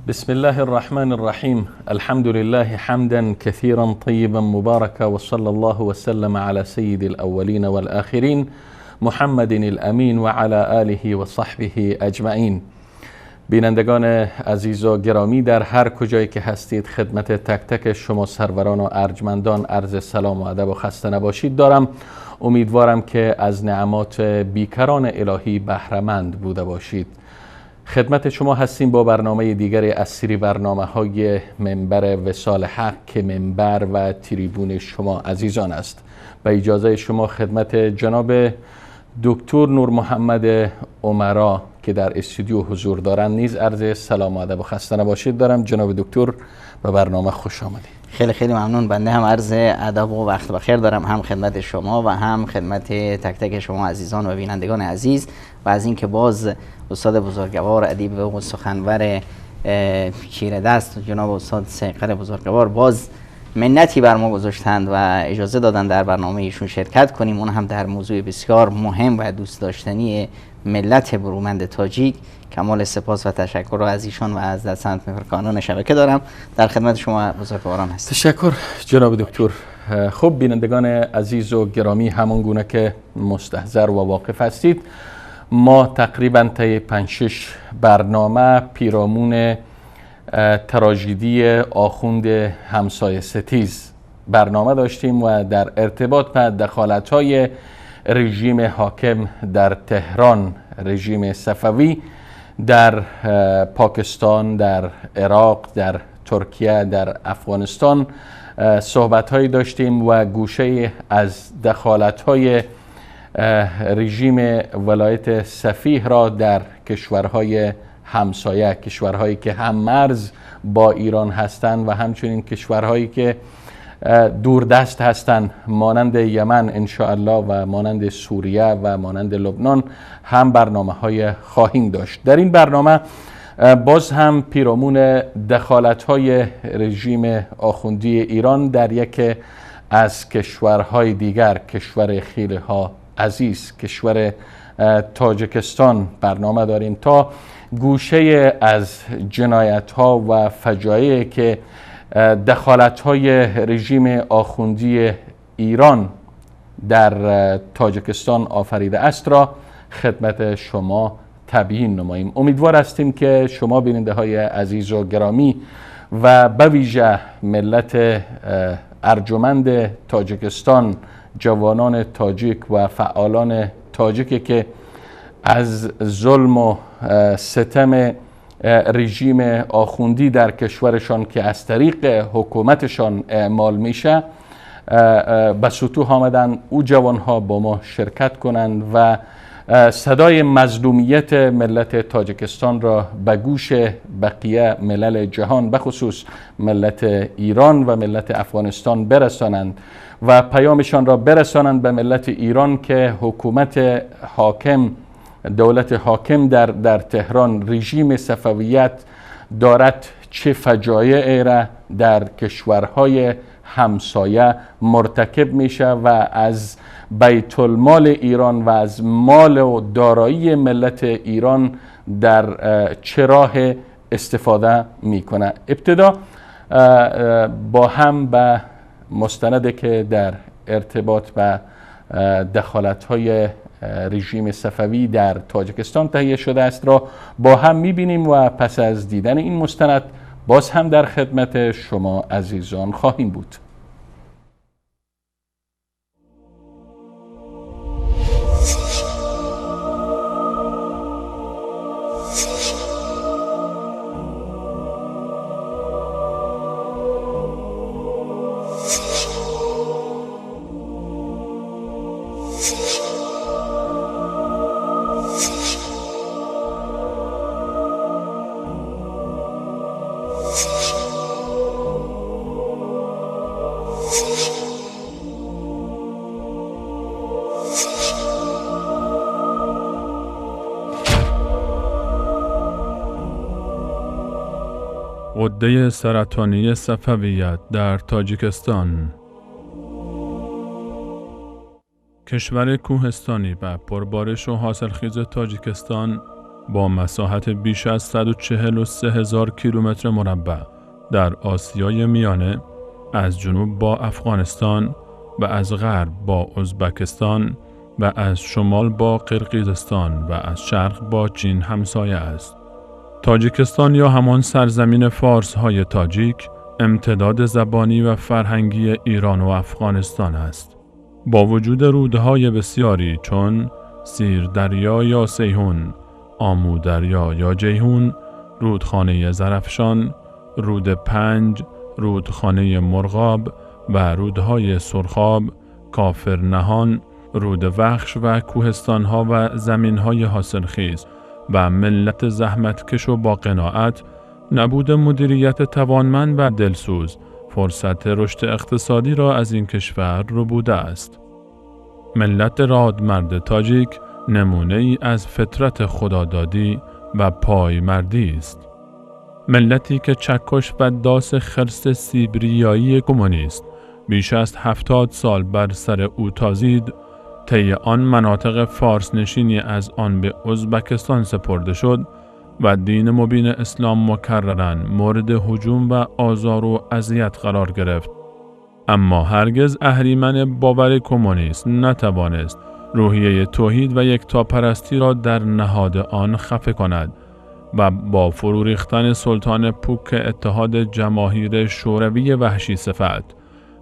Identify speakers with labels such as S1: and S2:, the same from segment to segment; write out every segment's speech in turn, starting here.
S1: بسم الله الرحمن الرحيم. الحمد لله حمدا كثيرا طيبا مباركا وصلى الله وسلم على سيد الأولين والآخرين محمد الأمين وعلى آله وصحبه أجمعين. بینندگان عزیز و گرامی، در هر کجایی که هستید خدمت تک تک شما سروران و ارجمندان عرض سلام و ادب و خسته نباشید دارم. امیدوارم که از نعمات بیکران الهی بهره‌مند بوده باشید. خدمت شما هستیم با برنامه دیگری از سری برنامه‌های منبر وصال حق که منبر و تریبون شما عزیزان است. به اجازه شما خدمت جناب دکتر نور محمد عمرا که در استودیو حضور دارند نیز عرض سلام و ادب و خسته نباشید دارم. جناب دکتر به برنامه خوش آمدید.
S2: خیلی خیلی ممنون. بنده هم عرض ادب و وقت بخیر دارم، هم خدمت شما و هم خدمت تک تک شما عزیزان و بینندگان عزیز، و از اینکه باز استاد بزرگوار ادیب و سخنور چیره دست جناب استاد سیقل بزرگوار باز منتی بر ما گذاشتند و اجازه دادن در برنامه ایشون شرکت کنیم، اون هم در موضوع بسیار مهم و دوست داشتنی ملت برومند تاجیک. کمال سپاس و تشکر رو از ایشان و از دستند مهرکانان شبکه دارم. در خدمت شما بزرگواران هستم.
S1: تشکر جناب دکتر. خب بینندگان عزیز و گرامی، همان گونه که مستحضر و واقف هستید، ما تقریبا طی 5-6 برنامه پیرامون تراژدی آخوند همسایه ستیز برنامه داشتیم و در ارتباط به دخالت‌های رژیم حاکم در تهران، رژیم صفوی در پاکستان، در عراق، در ترکیه، در افغانستان صحبت‌هایی داشتیم و گوشه از دخالت‌های رژیم ولایت سفیح را در کشورهای همسایه، کشورهایی که هم مرز با ایران هستند و همچنین کشورهایی که دوردست هستند مانند یمن انشاءالله و مانند سوریه و مانند لبنان هم برنامه‌های خواهیم داشت. در این برنامه باز هم پیرامون دخالت‌های رژیم آخوندی ایران در یک از کشورهای دیگر، کشور خیلی ها عزیز، کشور تاجیکستان برنامه داریم تا گوشه از جنایت‌ها و فجایعی که دخالت‌های رژیم آخوندی ایران در تاجیکستان آفریده است را خدمت شما تبیین نماییم. امیدوار هستیم که شما بیننده‌های عزیز و گرامی و به ویژه ملت ارجمند تاجیکستان، جوانان تاجیک و فعالان تاجیکی که از ظلم و ستم رژیم آخوندی در کشورشان که از طریق حکومتشان اعمال میشه به سطوح آمدن، او جوانها با ما شرکت کنند و صدای مظلومیت ملت تاجیکستان را به گوش بقیه ملل جهان، به خصوص ملت ایران و ملت افغانستان برسانند و پیامشان را برسانند به ملت ایران که حکومت حاکم، دولت حاکم در تهران، رژیم صفویت دارد چه فجایعی را در کشورهای همسایه مرتکب میشه و از بیت المال ایران و از مال و دارایی ملت ایران در چه راه استفاده میکنه. ابتدا با هم به مستندی که در ارتباط به دخالت‌های رژیم صفوی در تاجیکستان تهیه شده است را با هم میبینیم و پس از دیدن این مستند باز هم در خدمت شما عزیزان خواهیم بود.
S3: غده سرطانی صفویت در تاجیکستان. کشور کوهستانی و پربارش و حاصلخیز تاجیکستان با مساحت بیش از 143,000 کیلومتر مربع در آسیای میانه، از جنوب با افغانستان و از غرب با ازبکستان و از شمال با قرقیزستان و از شرق با چین همسایه است. تاجیکستان یا همان سرزمین فارس های تاجیک امتداد زبانی و فرهنگی ایران و افغانستان است. با وجود رودهای بسیاری چون سیر دریا یا سیهون، آمو دریا یا جیهون، رودخانه زرافشان، رود پنج، رودخانه مرغاب و رودهای سرخاب، کافر نهان، رود وخش و کوهستانها و زمینهای حاصلخیز و ملت زحمتکش و با قناعت، نبود مدیریت توانمند و دلسوز فرصت رشد اقتصادی را از این کشور ربوده است. ملت رادمرد تاجیک نمونه ای از فطرت خدادادی و پایمردی است. ملتی که چکش و داس خرس سیبریایی کمونیست بیش از 70 سال بر سر او تازید، طی آن مناطق فارس نشینی از آن به ازبکستان سپرده شد و دین مبین اسلام مکرراً مورد هجوم و آزار و اذیت قرار گرفت. اما هرگز اهریمن باور کمونیست نتوانست روحیه توحید و یکتاپرستی را در نهاد آن خفه کند و با فرو ریختن سلطان پوک اتحاد جماهیر شوروی وحشی صفت،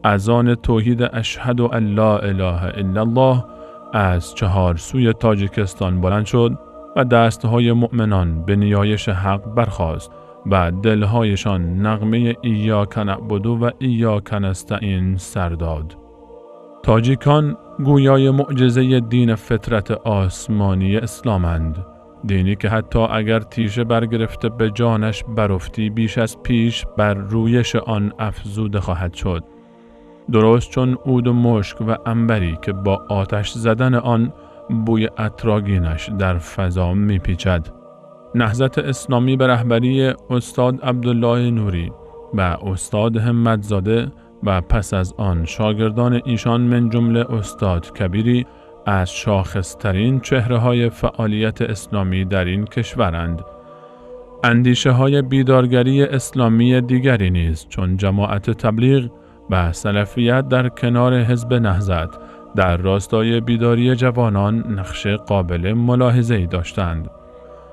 S3: اذان توحید اشهد ان لا اله الا الله از چهار سوی تاجیکستان بلند شد و دستهای مؤمنان به نیایش حق برخاست و دلهایشان نغمه ایاک نعبد و ایاک نستعین سر داد. تاجیکان گویای معجزه دین فطرت آسمانی اسلامند، دینی که حتی اگر تیشه برگرفته به جانش برافتی بیش از پیش بر رویش آن افزوده خواهد شد. درست چون عود و مشک و عنبری که با آتش زدن آن بوی عطرآگینش در فضا میپیچد. نهضت اسلامی به رهبری استاد عبدالله نوری و استاد همتزاده و پس از آن شاگردان ایشان من جمله استاد کبیری از شاخصترین چهره‌های فعالیت اسلامی در این کشورند. اندیشه‌های بیدارگری اسلامی دیگری نیز چون جماعت تبلیغ و سلفیت در کنار حزب نهضت در راستای بیداری جوانان نقش قابل ملاحظه‌ای داشتند.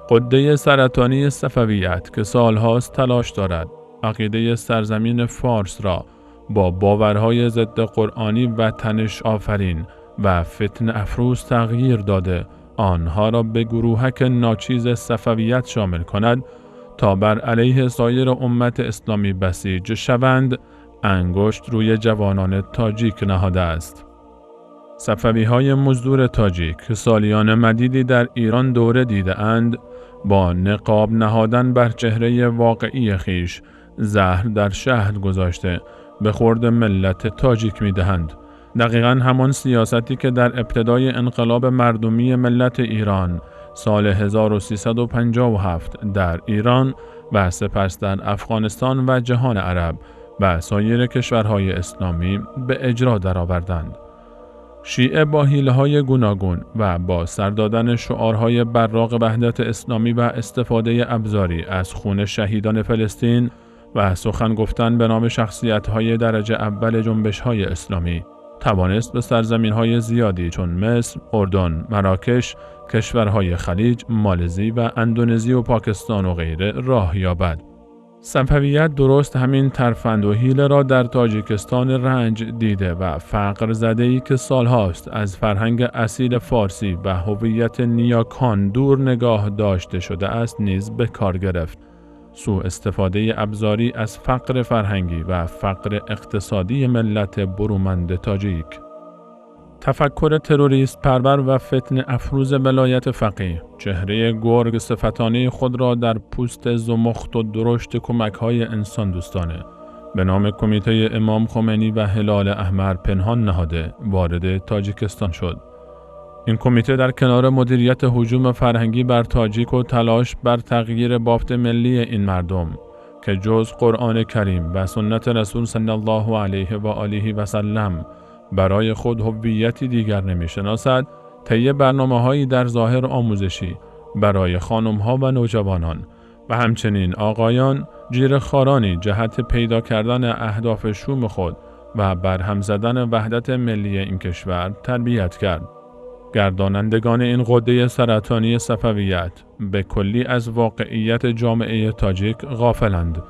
S3: غده سرطانی صفویت که سالهاست تلاش دارد عقیده سرزمین فارس را با باورهای ضد قرآنی و تنش آفرین و فتنه افروز تغییر داده آنها را به گروهک ناچیز صفویت شامل کند تا بر علیه سایر امت اسلامی بسیج شوند، انگشت روی جوانان تاجیک نهاده است. صفوی‌های مزدور تاجیک که سالیان مدیدی در ایران دوره دیده اند، با نقاب نهادن بر چهره واقعی خیش زهر در شهد گذاشته به خورد ملت تاجیک می‌دهند. دقیقاً همان سیاستی که در ابتدای انقلاب مردمی ملت ایران سال 1357 در ایران و سپس در افغانستان و جهان عرب و سایر کشورهای اسلامی به اجرا درآوردند. شیعه با حیله‌های گوناگون و با سر دادن شعارهای براق وحدت اسلامی و استفاده ابزاری از خون شهیدان فلسطین و سخن گفتن به نام شخصیت‌های درجه اول جنبش‌های اسلامی توانست به سرزمین‌های زیادی چون مصر، اردن، مراکش، کشورهای خلیج، مالزی و اندونزی و پاکستان و غیره راه یابد. صفویت درست همین ترفند و حیله را در تاجیکستان رنج دیده و فقر زده‌ای که سالهاست از فرهنگ اصیل فارسی و هویت نیاکان دور نگاه داشته شده است نیز به کار گرفت. سوء استفاده ابزاری از فقر فرهنگی و فقر اقتصادی ملت برومند تاجیک. تفکر تروریست پرور و فتنه افروز ولایت فقیه چهره گرگ صفتانه خود را در پوست زمخت و درشت کمک‌های انسان دوستانه به نام کمیته امام خمینی و هلال احمر پنهان نهاده وارد تاجیکستان شد. این کمیته در کنار مدیریت هجوم فرهنگی بر تاجیک و تلاش بر تغییر بافت ملی این مردم که جز قرآن کریم و سنت رسول صلی الله علیه و آله و سلم برای خود هویتی دیگر نمی‌شناسد، طی برنامه‌هایی در ظاهر آموزشی برای خانم‌ها و نوجوانان و همچنین آقایان جیره‌خوارانی جهت پیدا کردن اهداف شوم خود و برهم زدن وحدت ملی این کشور تربیت کرد. گردانندگان این غده سرطانی صفویت به کلی از واقعیت جامعه تاجیک غافلند.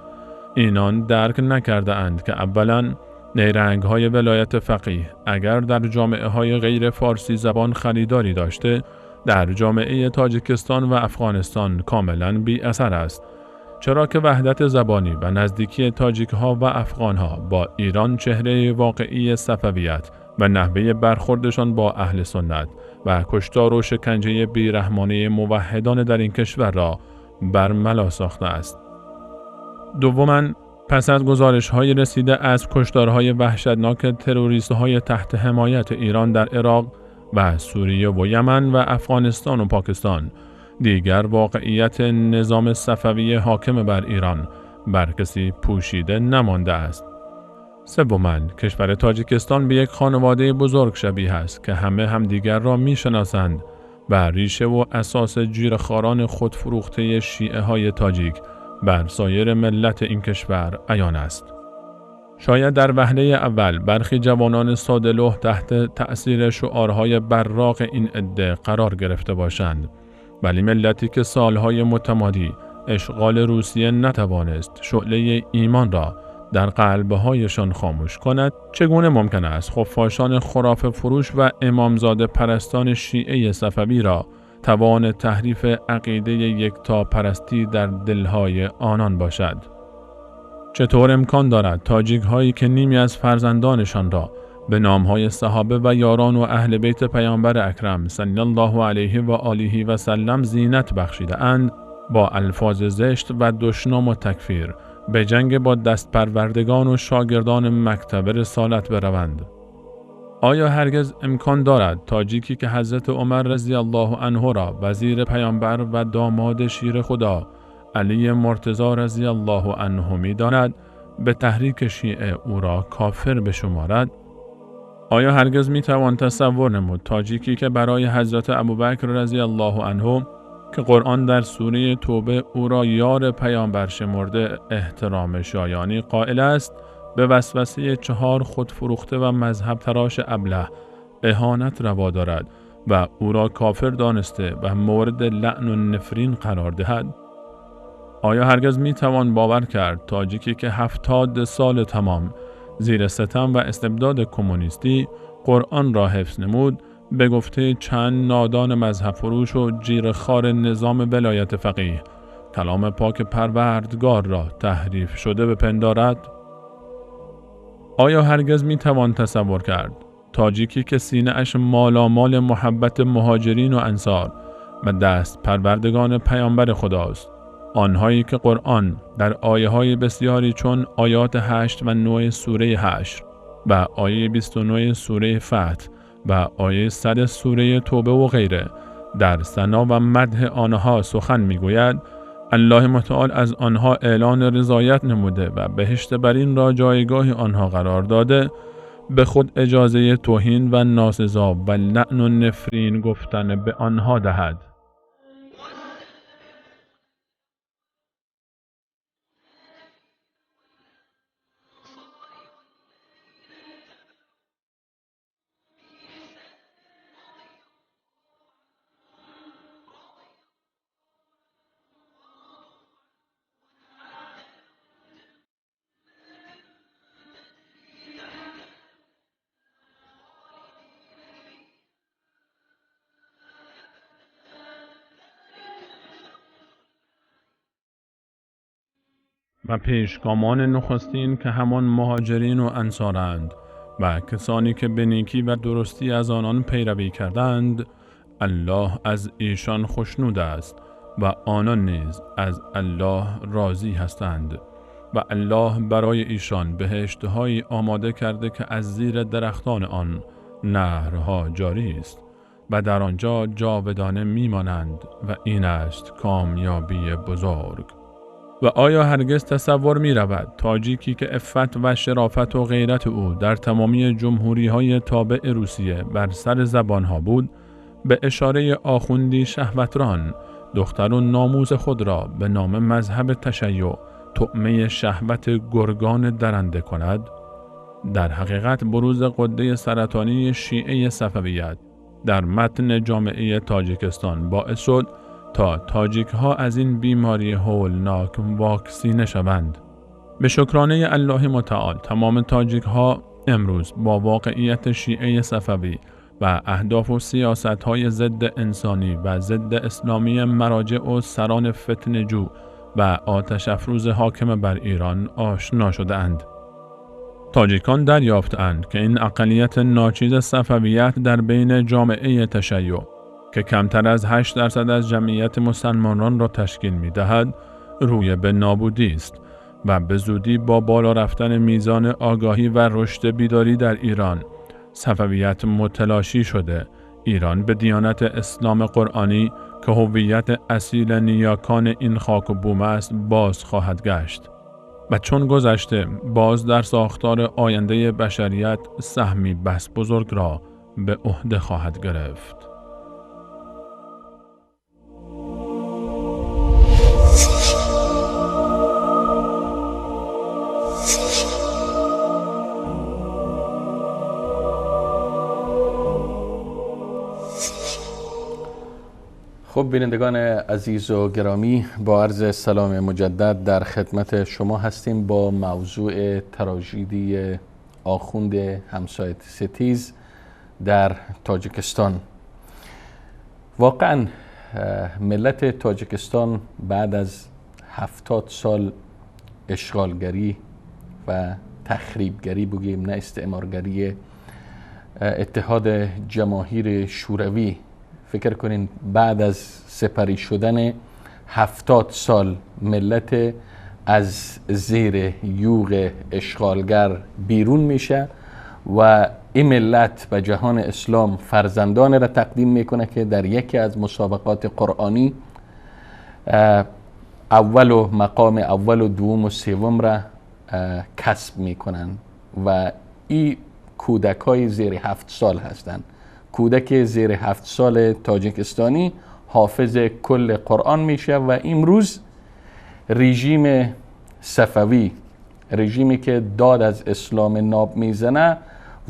S3: اینان درک نکرده اند که اولاً نیرنگ‌های ولایت فقیه اگر در جامعه‌های غیر فارسی زبان خریداری داشته، در جامعه تاجیکستان و افغانستان کاملاً بی اثر است، چرا که وحدت زبانی و نزدیکی تاجیک‌ها و افغان‌ها با ایران چهره واقعی صفویت و نحوه برخوردشان با اهل سنت و کشتار و شکنجه بیرحمانه موحدان در این کشور را برملا ساخته است. دوماً پس از گزارش‌های رسیده از کشتارهای وحشتناک تروریست‌های تحت حمایت ایران در عراق و سوریه و یمن و افغانستان و پاکستان، دیگر واقعیت نظام صفوی حاکم بر ایران بر کسی پوشیده نمانده است. سوماً کشور تاجیکستان به یک خانواده بزرگ شبیه است که همه همدیگر را می‌شناسند و ریشه و اساس جیره‌خواران خودفروخته شیعه‌های تاجیک بر سایر ملت این کشور عیان است. شاید در وهله اول برخی جوانان ساده‌لوح تحت تأثیر شعارهای براق این عده قرار گرفته باشند، ولی ملتی که سالهای متمادی اشغال روسیه نتوانست شعله ایمان را در قلبهایشان خاموش کند، چگونه ممکن است خفاشان خرافه فروش و امامزاده پرستان شیعه صفوی را توان تحریف عقیده یکتا پرستی در دلهای آنان باشد؟ چطور امکان دارد تاجیک هایی که نیمی از فرزندانشان را به نامهای صحابه و یاران و اهل بیت پیامبر اکرم صلی الله علیه و آله و سلم زینت بخشیده اند، با الفاظ زشت و دشنام و تکفیر به جنگ با دست پروردگان و شاگردان مکتب رسالت بروند؟ آیا هرگز امکان دارد تاجیکی که حضرت عمر رضی الله عنه را وزیر پیامبر و داماد شیر خدا علی مرتضی رضی الله عنه می داند به تحریک شیعه او را کافر بشمارد؟ آیا هرگز می توان تصور نمود تاجیکی که برای حضرت ابوبکر رضی الله عنه که قرآن در سوره توبه او را یار پیامبر شمرده احترام شایانی قائل است، به وسوسه 4 خودفروخته و مذهب تراش ابله اهانت روا دارد و او را کافر دانسته و مورد لعن و نفرین قرار دهد؟ آیا هرگز می توان باور کرد تاجیکی که 70 سال تمام زیر ستم و استبداد کمونیستی قرآن را حفظ نمود، به گفته چند نادان مذهب فروش و جیره‌خوار نظام ولایت فقیه کلام پاک پروردگار را تحریف شده بپندارد؟ آیا هرگز می توان تصور کرد تاجیکی که سینه اش مالامال محبت مهاجرین و انصار و دست پروردگان پیامبر خداست، آنهایی که قرآن در آیه های بسیاری چون آیات 8 و 9 سوره 8 و آیه 29 سوره فتح و آیه 100 سوره توبه و غیره در ثنا و مدح آنها سخن میگوید، الله متعال از آنها اعلان رضایت نموده و بهشت برین را جایگاه آنها قرار داده، به خود اجازه توهین و ناسزا و لعن و نفرین گفتن به آنها دهد. و پیشگامان نخستین که همان مهاجرین و انصارند و کسانی که به نیکی و درستی از آنان پیروی کردند، الله از ایشان خوشنود است و آنان نیز از الله راضی هستند و الله برای ایشان بهشت‌هایی آماده کرده که از زیر درختان آن نهرها جاری است و در آنجا جاودانه میمانند و این است کامیابی بزرگ. و آیا هرگز تصور می رود تاجیکی که عفت و شرافت و غیرت او در تمامی جمهوری‌های تابع روسیه بر سر زبانها بود، به اشاره آخوندی شهوتران دختر و ناموس خود را به نام مذهب تشیع طعمه شهوت گرگان درنده کند، در حقیقت بروز غده سرطانی شیعه صفویت در متن جامعه تاجیکستان باعث شد تا تاجیک ها از این بیماری هولناک واکسینه شوند. به شکرانه الله متعال تمام تاجیک ها امروز با واقعیت شیعه صفوی و اهداف و سیاست های ضد انسانی و ضد اسلامی مراجع و سران فتنه‌جو و آتش افروز حاکم بر ایران آشنا شده اند. تاجیکان دریافتند که این اقلیت ناچیز صفویت در بین جامعه تشیع که کمتر از 8% از جمعیت مسلمانان را تشکیل می دهد، روی به نابودی است و به زودی با بالا رفتن میزان آگاهی و رشد بیداری در ایران، صفویت متلاشی شده، ایران به دیانت اسلام قرآنی که هویت اصیل نیاکان این خاک و بوم است باز خواهد گشت و چون گذشته باز در ساختار آینده بشریت سهمی بس بزرگ را به عهده خواهد گرفت.
S1: خب بینندگان عزیز و گرامی، با عرض سلام مجدد در خدمت شما هستیم با موضوع تراژدی آخوند همسایه ستیز در تاجیکستان. واقعا ملت تاجیکستان بعد از 70 سال اشغالگری و تخریبگری بگیم، نه استعمارگری، اتحاد جماهیر شوروی، فکر کنین بعد از سپری شدن 70 سال ملت از زیر یوغ اشغالگر بیرون میشه و این ملت به جهان اسلام فرزندان را تقدیم میکنه که در یکی از مسابقات قرآنی اول و مقام اول و دوم و سوم را کسب میکنن و این کودک های زیر 7 سال هستند. کودک زیر 7 سال تاجیکستانی حافظ کل قرآن میشه و امروز رژیم صفوی، رژیمی که داد از اسلام ناب میزنه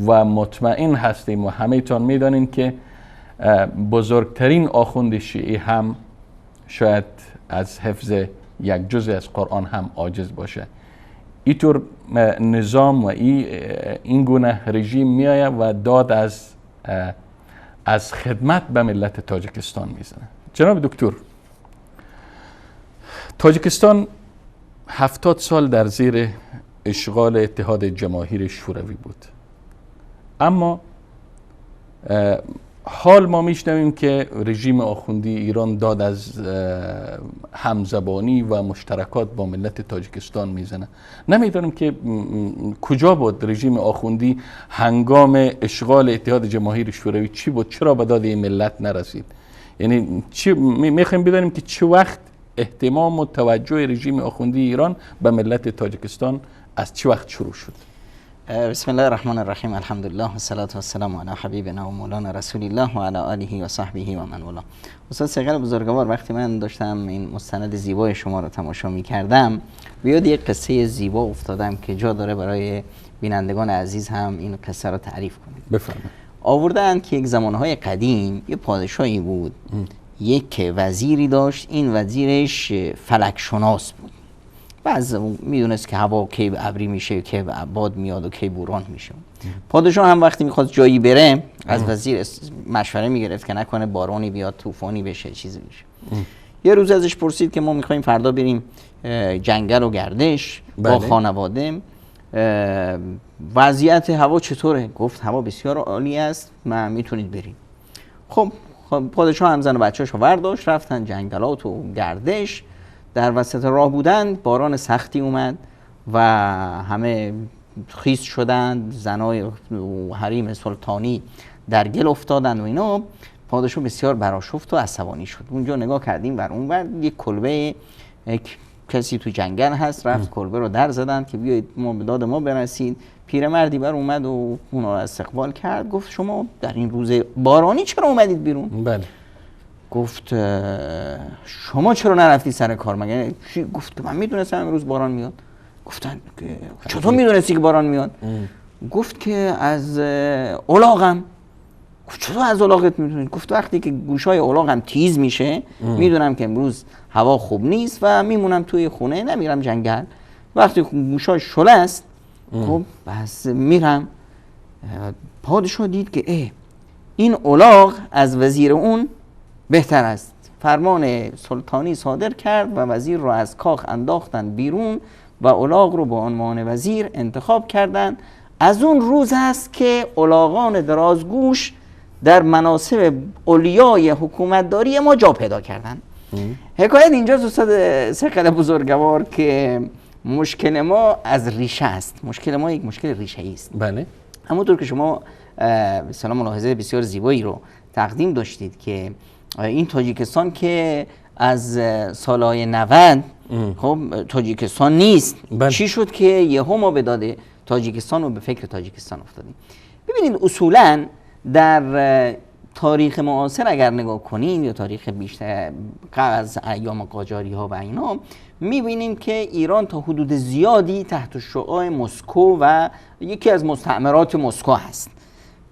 S1: و مطمئن هستیم و همه تان میدانین که بزرگترین آخوند شیعی هم شاید از حفظ یک جزء از قرآن هم عاجز باشه. اینطور نظام و این گونه رژیم میآید و داد از خدمت به ملت تاجیکستان میزنه. جناب دکتر، تاجیکستان 70 سال در زیر اشغال اتحاد جماهیر شوروی بود، اما حال ما میشنویم که رژیم آخوندی ایران داد از همزبانی و مشترکات با ملت تاجیکستان میزنه. نمیدونم که کجا بود رژیم آخوندی هنگام اشغال اتحاد جماهیر شوروی، چی بود، چرا به داد این ملت نرسید؟ یعنی میخوایم بدانیم که چه وقت اهتمام و توجه رژیم آخوندی ایران به ملت تاجیکستان از چه وقت شروع شد؟
S2: بسم الله الرحمن الرحیم، الحمدلله و الصلاة و السلام علی حبیبنا و مولانا رسول الله و علی آله و صحبه و من والاه. استاد صقر بزرگوار، وقتی من داشتم این مستند زیبای شما رو تماشا می کردم، بیاد یک قصه زیبا افتادم که جا داره برای بینندگان عزیز هم این قصه رو تعریف کنیم.
S1: بفرمایید.
S2: آوردن که یک زمانهای قدیم یه پادشاهی بود، یک وزیری داشت، این وزیرش فلک شناس بود. بعض میدونست که هوا کی ابری میشه، کی باد میاد و کی بوران میشه. پادشاه هم وقتی میخواد جایی بره از وزیر مشوره میگرفت که نکنه بارانی بیاد، طوفانی بشه، چیزی بشه. یه روز ازش پرسید که ما میخوایم فردا بریم جنگل و گردش با خانواده، وضعیت هوا چطوره؟ گفت هوا بسیار عالی است، ما میتونید بریم. خب پادشاه هم زن و بچه‌اشو برداشت، رفتن جنگلات و گردش. در وسط راه بودن باران سختی اومد و همه خیس شدند، زنای حریم سلطانی در گل افتادند و اینا. پادشاه بسیار برآشفت و عصبانی شد. اونجا نگاه کردیم بر اون ور، یک کلبه، یک کسی تو جنگل هست، رفت کلبه رو در زدند که بیایید ما به داد ما برسید. پیرمردی بر اومد و اونا رو استقبال کرد، گفت شما در این روز بارانی چرا اومدید بیرون؟
S1: بله.
S2: گفت شما چرا نرفتی سر کار؟ مگه گفت که من میدونستم امروز باران میاد. گفتن چطور میدونستی که باران میاد؟ گفت که از الاغم. گفت چطور از الاغت میدونی؟ گفت وقتی که گوشای الاغم تیز میشه میدونم که امروز هوا خوب نیست و میمونم توی خونه، نمیرم جنگل. وقتی گوشای شله است خب بس میرم. پادشاه دید که این الاغ از وزیر اون بهتر است. فرمان سلطانی صادر کرد و وزیر رو از کاخ انداختن بیرون و الاغ رو به عنوان وزیر انتخاب کردند. از اون روز است که الاغان درازگوش در مناصب علیای حکومتداری ما جا پیدا کردند. حکایت اینجاست استاد ثقل بزرگوار که مشکل ما از ریشه است. مشکل ما یک مشکل ریشه‌ای است.
S1: بله.
S2: همونطور که شما به اصطلاح ملاحظه بسیار زیبایی رو تقدیم داشتید که این تاجیکستان که از سالهای 90 خب تاجیکستان نیست.
S1: بله.
S2: چی شد که یهو ما به داده تاجیکستان و به فکر تاجیکستان افتادیم؟ ببینید اصولاً در تاریخ معاصر اگر نگاه کنیم یا تاریخ بیشتر قبل از ایام قاجاری ها و اینا، میبینیم که ایران تا حدود زیادی تحت شعاع مسکو و یکی از مستعمرات مسکو هست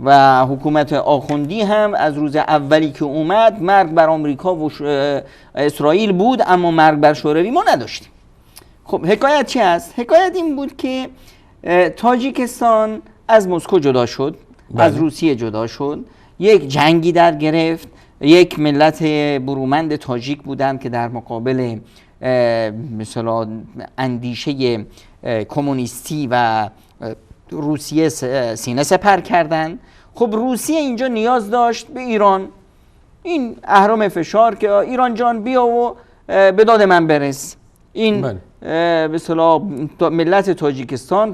S2: و حکومت آخوندی هم از روز اولی که اومد مرگ بر آمریکا و اسرائیل بود، اما مرگ بر شوروی ما نداشتیم. خب حکایت چی است؟ حکایت این بود که تاجیکستان از مسکو جدا شد. بله. از روسیه جدا شد، یک جنگی در گرفت، یک ملت برومند تاجیک بودند که در مقابل مثلا اندیشه کمونیستی و روسیه سینه سپر کردند. خب روسیه اینجا نیاز داشت به ایران، این اهرام فشار که ایران جان بیا و به داد من برس. این به اصطلاح ملت تاجیکستان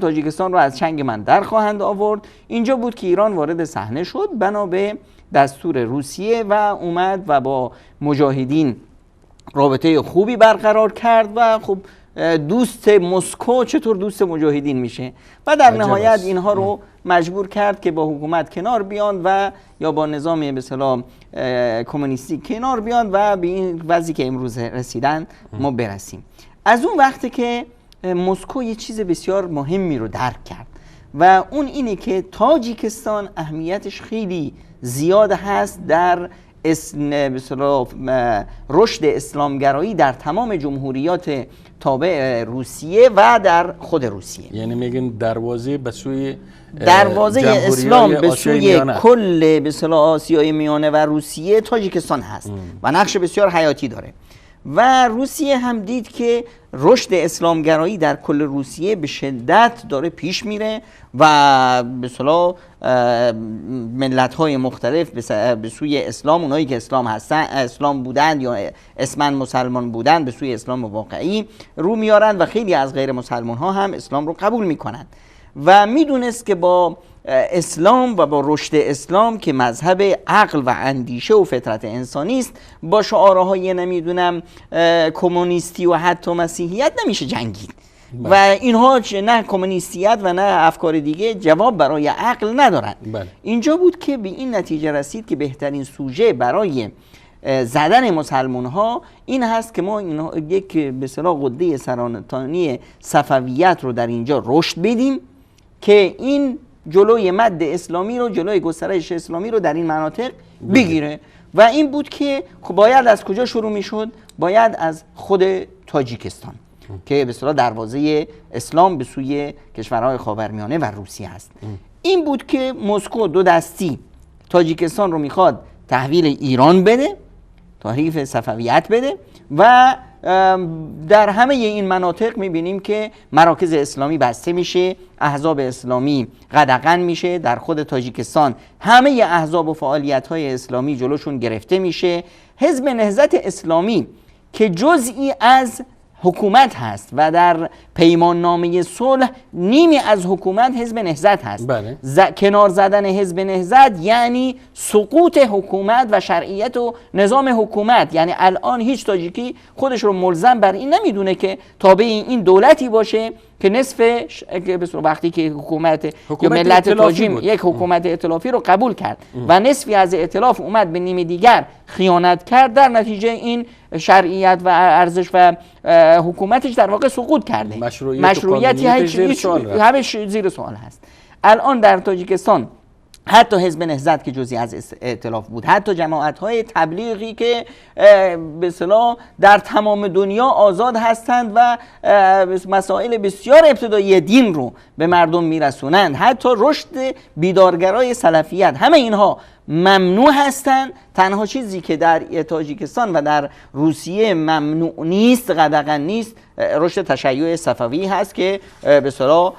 S2: رو از چنگ من در خواهند آورد. اینجا بود که ایران وارد صحنه شد بنا به دستور روسیه و اومد و با مجاهدین رابطه خوبی برقرار کرد و خب دوست مسکو چطور دوست مجاهدین میشه و در نهایت اینها رو مجبور کرد که با حکومت کنار بیان و یا با نظام به اصطلاح کمونیستی کنار بیان و به این وضعی که امروز رسیدن ما برسیم. از اون وقتی که مسکو یه چیز بسیار مهمی رو درک کرد و اون اینه که تاجیکستان اهمیتش خیلی زیاد هست در رشد اسلامگرایی در تمام جمهوریات تابع روسیه و در خود روسیه.
S1: یعنی میگن دروازه به سوی
S2: اسلام به سوی کل به اصطلاح آسیای میانه و روسیه تاجیکستان هست و نقش بسیار حیاتی داره و روسیه هم دید که رشد اسلامگرایی در کل روسیه به شدت داره پیش میره و به اصطلاح ملت‌های مختلف به سوی اسلام، اونایی که اسلام بودند یا اسماً مسلمان بودند به سوی اسلام واقعی رو میارن و خیلی از غیر مسلمان ها هم اسلام رو قبول میکنند و میدونست که با اسلام و با رشد اسلام که مذهب عقل و اندیشه و فطرت انسانی است با شعارهای نمیدونم کمونیستی و حتی مسیحیت نمیشه جنگید و اینها نه کمونیستیت و نه افکار دیگه جواب برای عقل ندارن. اینجا بود که به این نتیجه رسید که بهترین سوژه برای زدن مسلمان ها این هست که ما یک به اصطلاح قده سرطانی صفویت رو در اینجا رشد بدیم که این جلوی مد اسلامی رو، جلوی گسترش اسلامی رو در این مناطق بگیره و این بود که باید از کجا شروع میشد؟ باید از خود تاجیکستان که به اصطلاح دروازه اسلام به سوی کشورهای خاورمیانه و روسیه است. این بود که مسکو دو دستی تاجیکستان رو میخواد تحویل ایران بده، تحریف صفویت بده و در همه این مناطق میبینیم که مراکز اسلامی بسته میشه، احزاب اسلامی قدغن میشه. در خود تاجیکستان همه احزاب و فعالیت‌های اسلامی جلوشون گرفته میشه. حزب نهضت اسلامی که جزئی از حکومت هست و در پیمان نامه صلح نیمی از حکومت حزب نهضت هست. کنار زدن حزب نهضت یعنی سقوط حکومت و شرعیت و نظام حکومت. یعنی الان هیچ تاجیکی خودش رو ملزم بر این نمیدونه که تابع این دولتی باشه که نصفش وقتی که حکومت یا ملت تاجیک یک حکومت ائتلافی رو قبول کرد و نصفی از ائتلاف اومد به نیمه دیگر خیانت کرد، در نتیجه این شرعیت و ارزش و حکومتش در واقع سقوط کرده. مشروعیتی همش زیر سوال هست. الان در تاجیکستان حتی حزب نهضت که جزئی از ائتلاف بود، حتی جماعت‌های تبلیغی که به اصطلاح در تمام دنیا آزاد هستند و مسائل بسیار ابتدایی دین رو به مردم میرسونند، حتی رشد بیدارگرای سلفیت، همه اینها ممنوع هستند. تنها چیزی که در تاجیکستان و در روسیه ممنوع نیست، قدغن نیست، رشد تشیع صفوی هست که به اصطلاح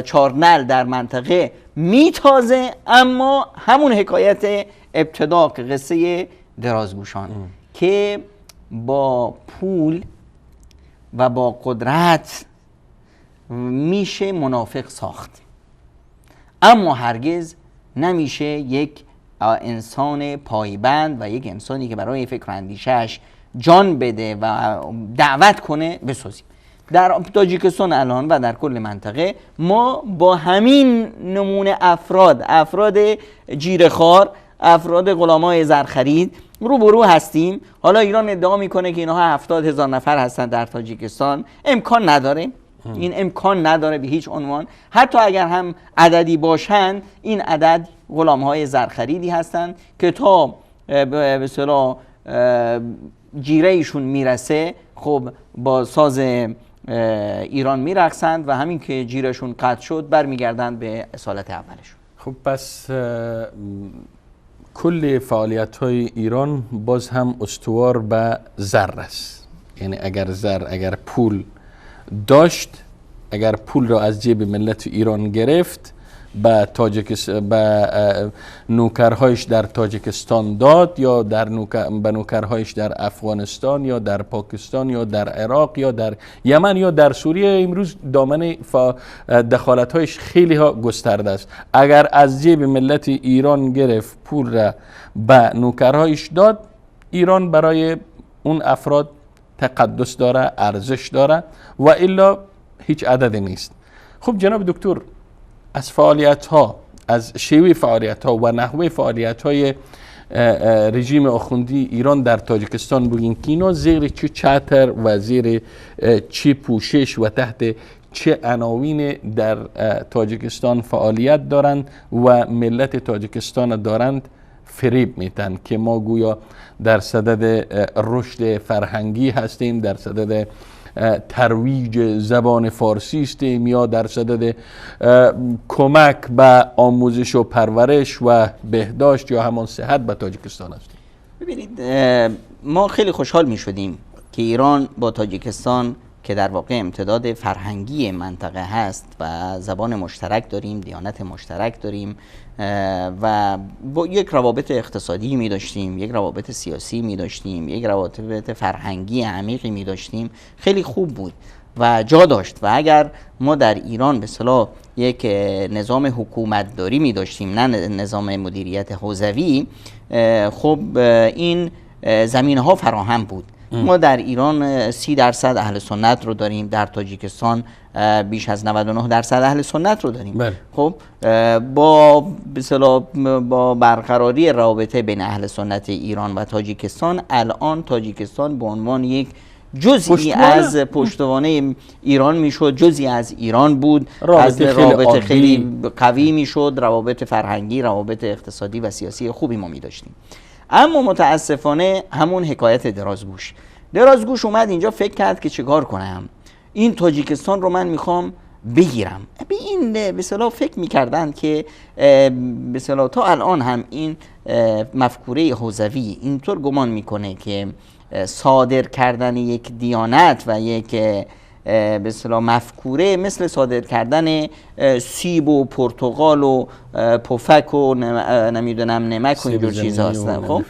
S2: چارنل در منطقه میتازه. اما همون حکایت ابتدا که قصه درازگوشان که با پول و با قدرت میشه منافق ساخت، اما هرگز نمیشه یک انسان پایبند و یک انسانی که برای فکر و اندیشش جان بده و دعوت کنه بسازیم. در تاجیکستان الان و در کل منطقه ما با همین نمونه افراد جیره‌خوار، افراد غلامای زرخرید روبرو هستیم. حالا ایران ادعا میکنه که اینها 70,000 نفر هستن در تاجیکستان. امکان نداره، این امکان نداره به هیچ عنوان. حتی اگر هم عددی باشن، این عدد غلامهای زرخریدی هستند که تا به اصطلاح جیره ایشون میرسه، خب با ساز ایران میرقصند و همین که جیرشون قطع شد برمیگردند به اصالت اولشون.
S1: خب پس کل فعالیت های ایران باز هم استوار به زر است. یعنی اگر پول داشت، اگر پول را از جیب ملت ایران گرفت، به نوکرهایش در تاجیکستان داد، یا به نوکرهایش در افغانستان یا در پاکستان یا در عراق یا در یمن یا در سوریه، امروز دامنه دخالتهایش خیلی ها گسترده است. اگر از جیب ملت ایران گرفت، پول را به نوکرهایش داد، ایران برای اون افراد تقدس داره، ارزش داره و الا هیچ عددی نیست. خب جناب دکتر، از فعالیت ها، از شیوه فعالیت ها و نحوه فعالیت های رژیم آخوندی ایران در تاجیکستان بگین که اینا زیر چه چتر و زیر چه پوشش و تحت چه عناوین در تاجیکستان فعالیت دارند و ملت تاجیکستان دارند فریب میتن که ما گویا در صدد رشد فرهنگی هستیم، در صدد ترویج زبان فارسی هستیم، یا در صدد کمک به آموزش و پرورش و بهداشت یا همان صحت به تاجیکستان هستیم.
S2: ببینید، ما خیلی خوشحال می شدیم که ایران با تاجیکستان که در واقع امتداد فرهنگی منطقه هست و زبان مشترک داریم، دیانت مشترک داریم و با یک روابط اقتصادی می داشتیم، یک روابط سیاسی می داشتیم، یک روابط فرهنگی عمیقی می داشتیم، خیلی خوب بود و جا داشت. و اگر ما در ایران به اصطلاح یک نظام حکومت داری می داشتیم، نه نظام مدیریت حوزوی، خب این زمینه ها فراهم بود. ما در ایران 30% اهل سنت رو داریم، در تاجیکستان بیش از 99% اهل سنت رو داریم.
S1: بله.
S2: خب با به اصطلاح با برقراری رابطه بین اهل سنت ایران و تاجیکستان، الان تاجیکستان به عنوان یک جزئی از پشتوانه ایران میشد، جزئی از ایران بود، از رابطه خیلی قوی میشد، روابط فرهنگی، روابط اقتصادی و سیاسی خوبی ما می داشتیم. اما متاسفانه همون حکایت درازگوش اومد اینجا فکر کرد که چیکار کنم، این تاجیکستان رو من میخوام بگیرم. به این به اصطلاح فکر میکردن که به اصطلاح تا الان هم این مفکوره حوزوی اینطور گمان میکنه که صادر کردن یک دیانت و یک به اصطلاح مفکوره مثل صادر کردن سیب و پرتقال و پفک و نمیدونم نمک و اینجور چیزا هستن. خب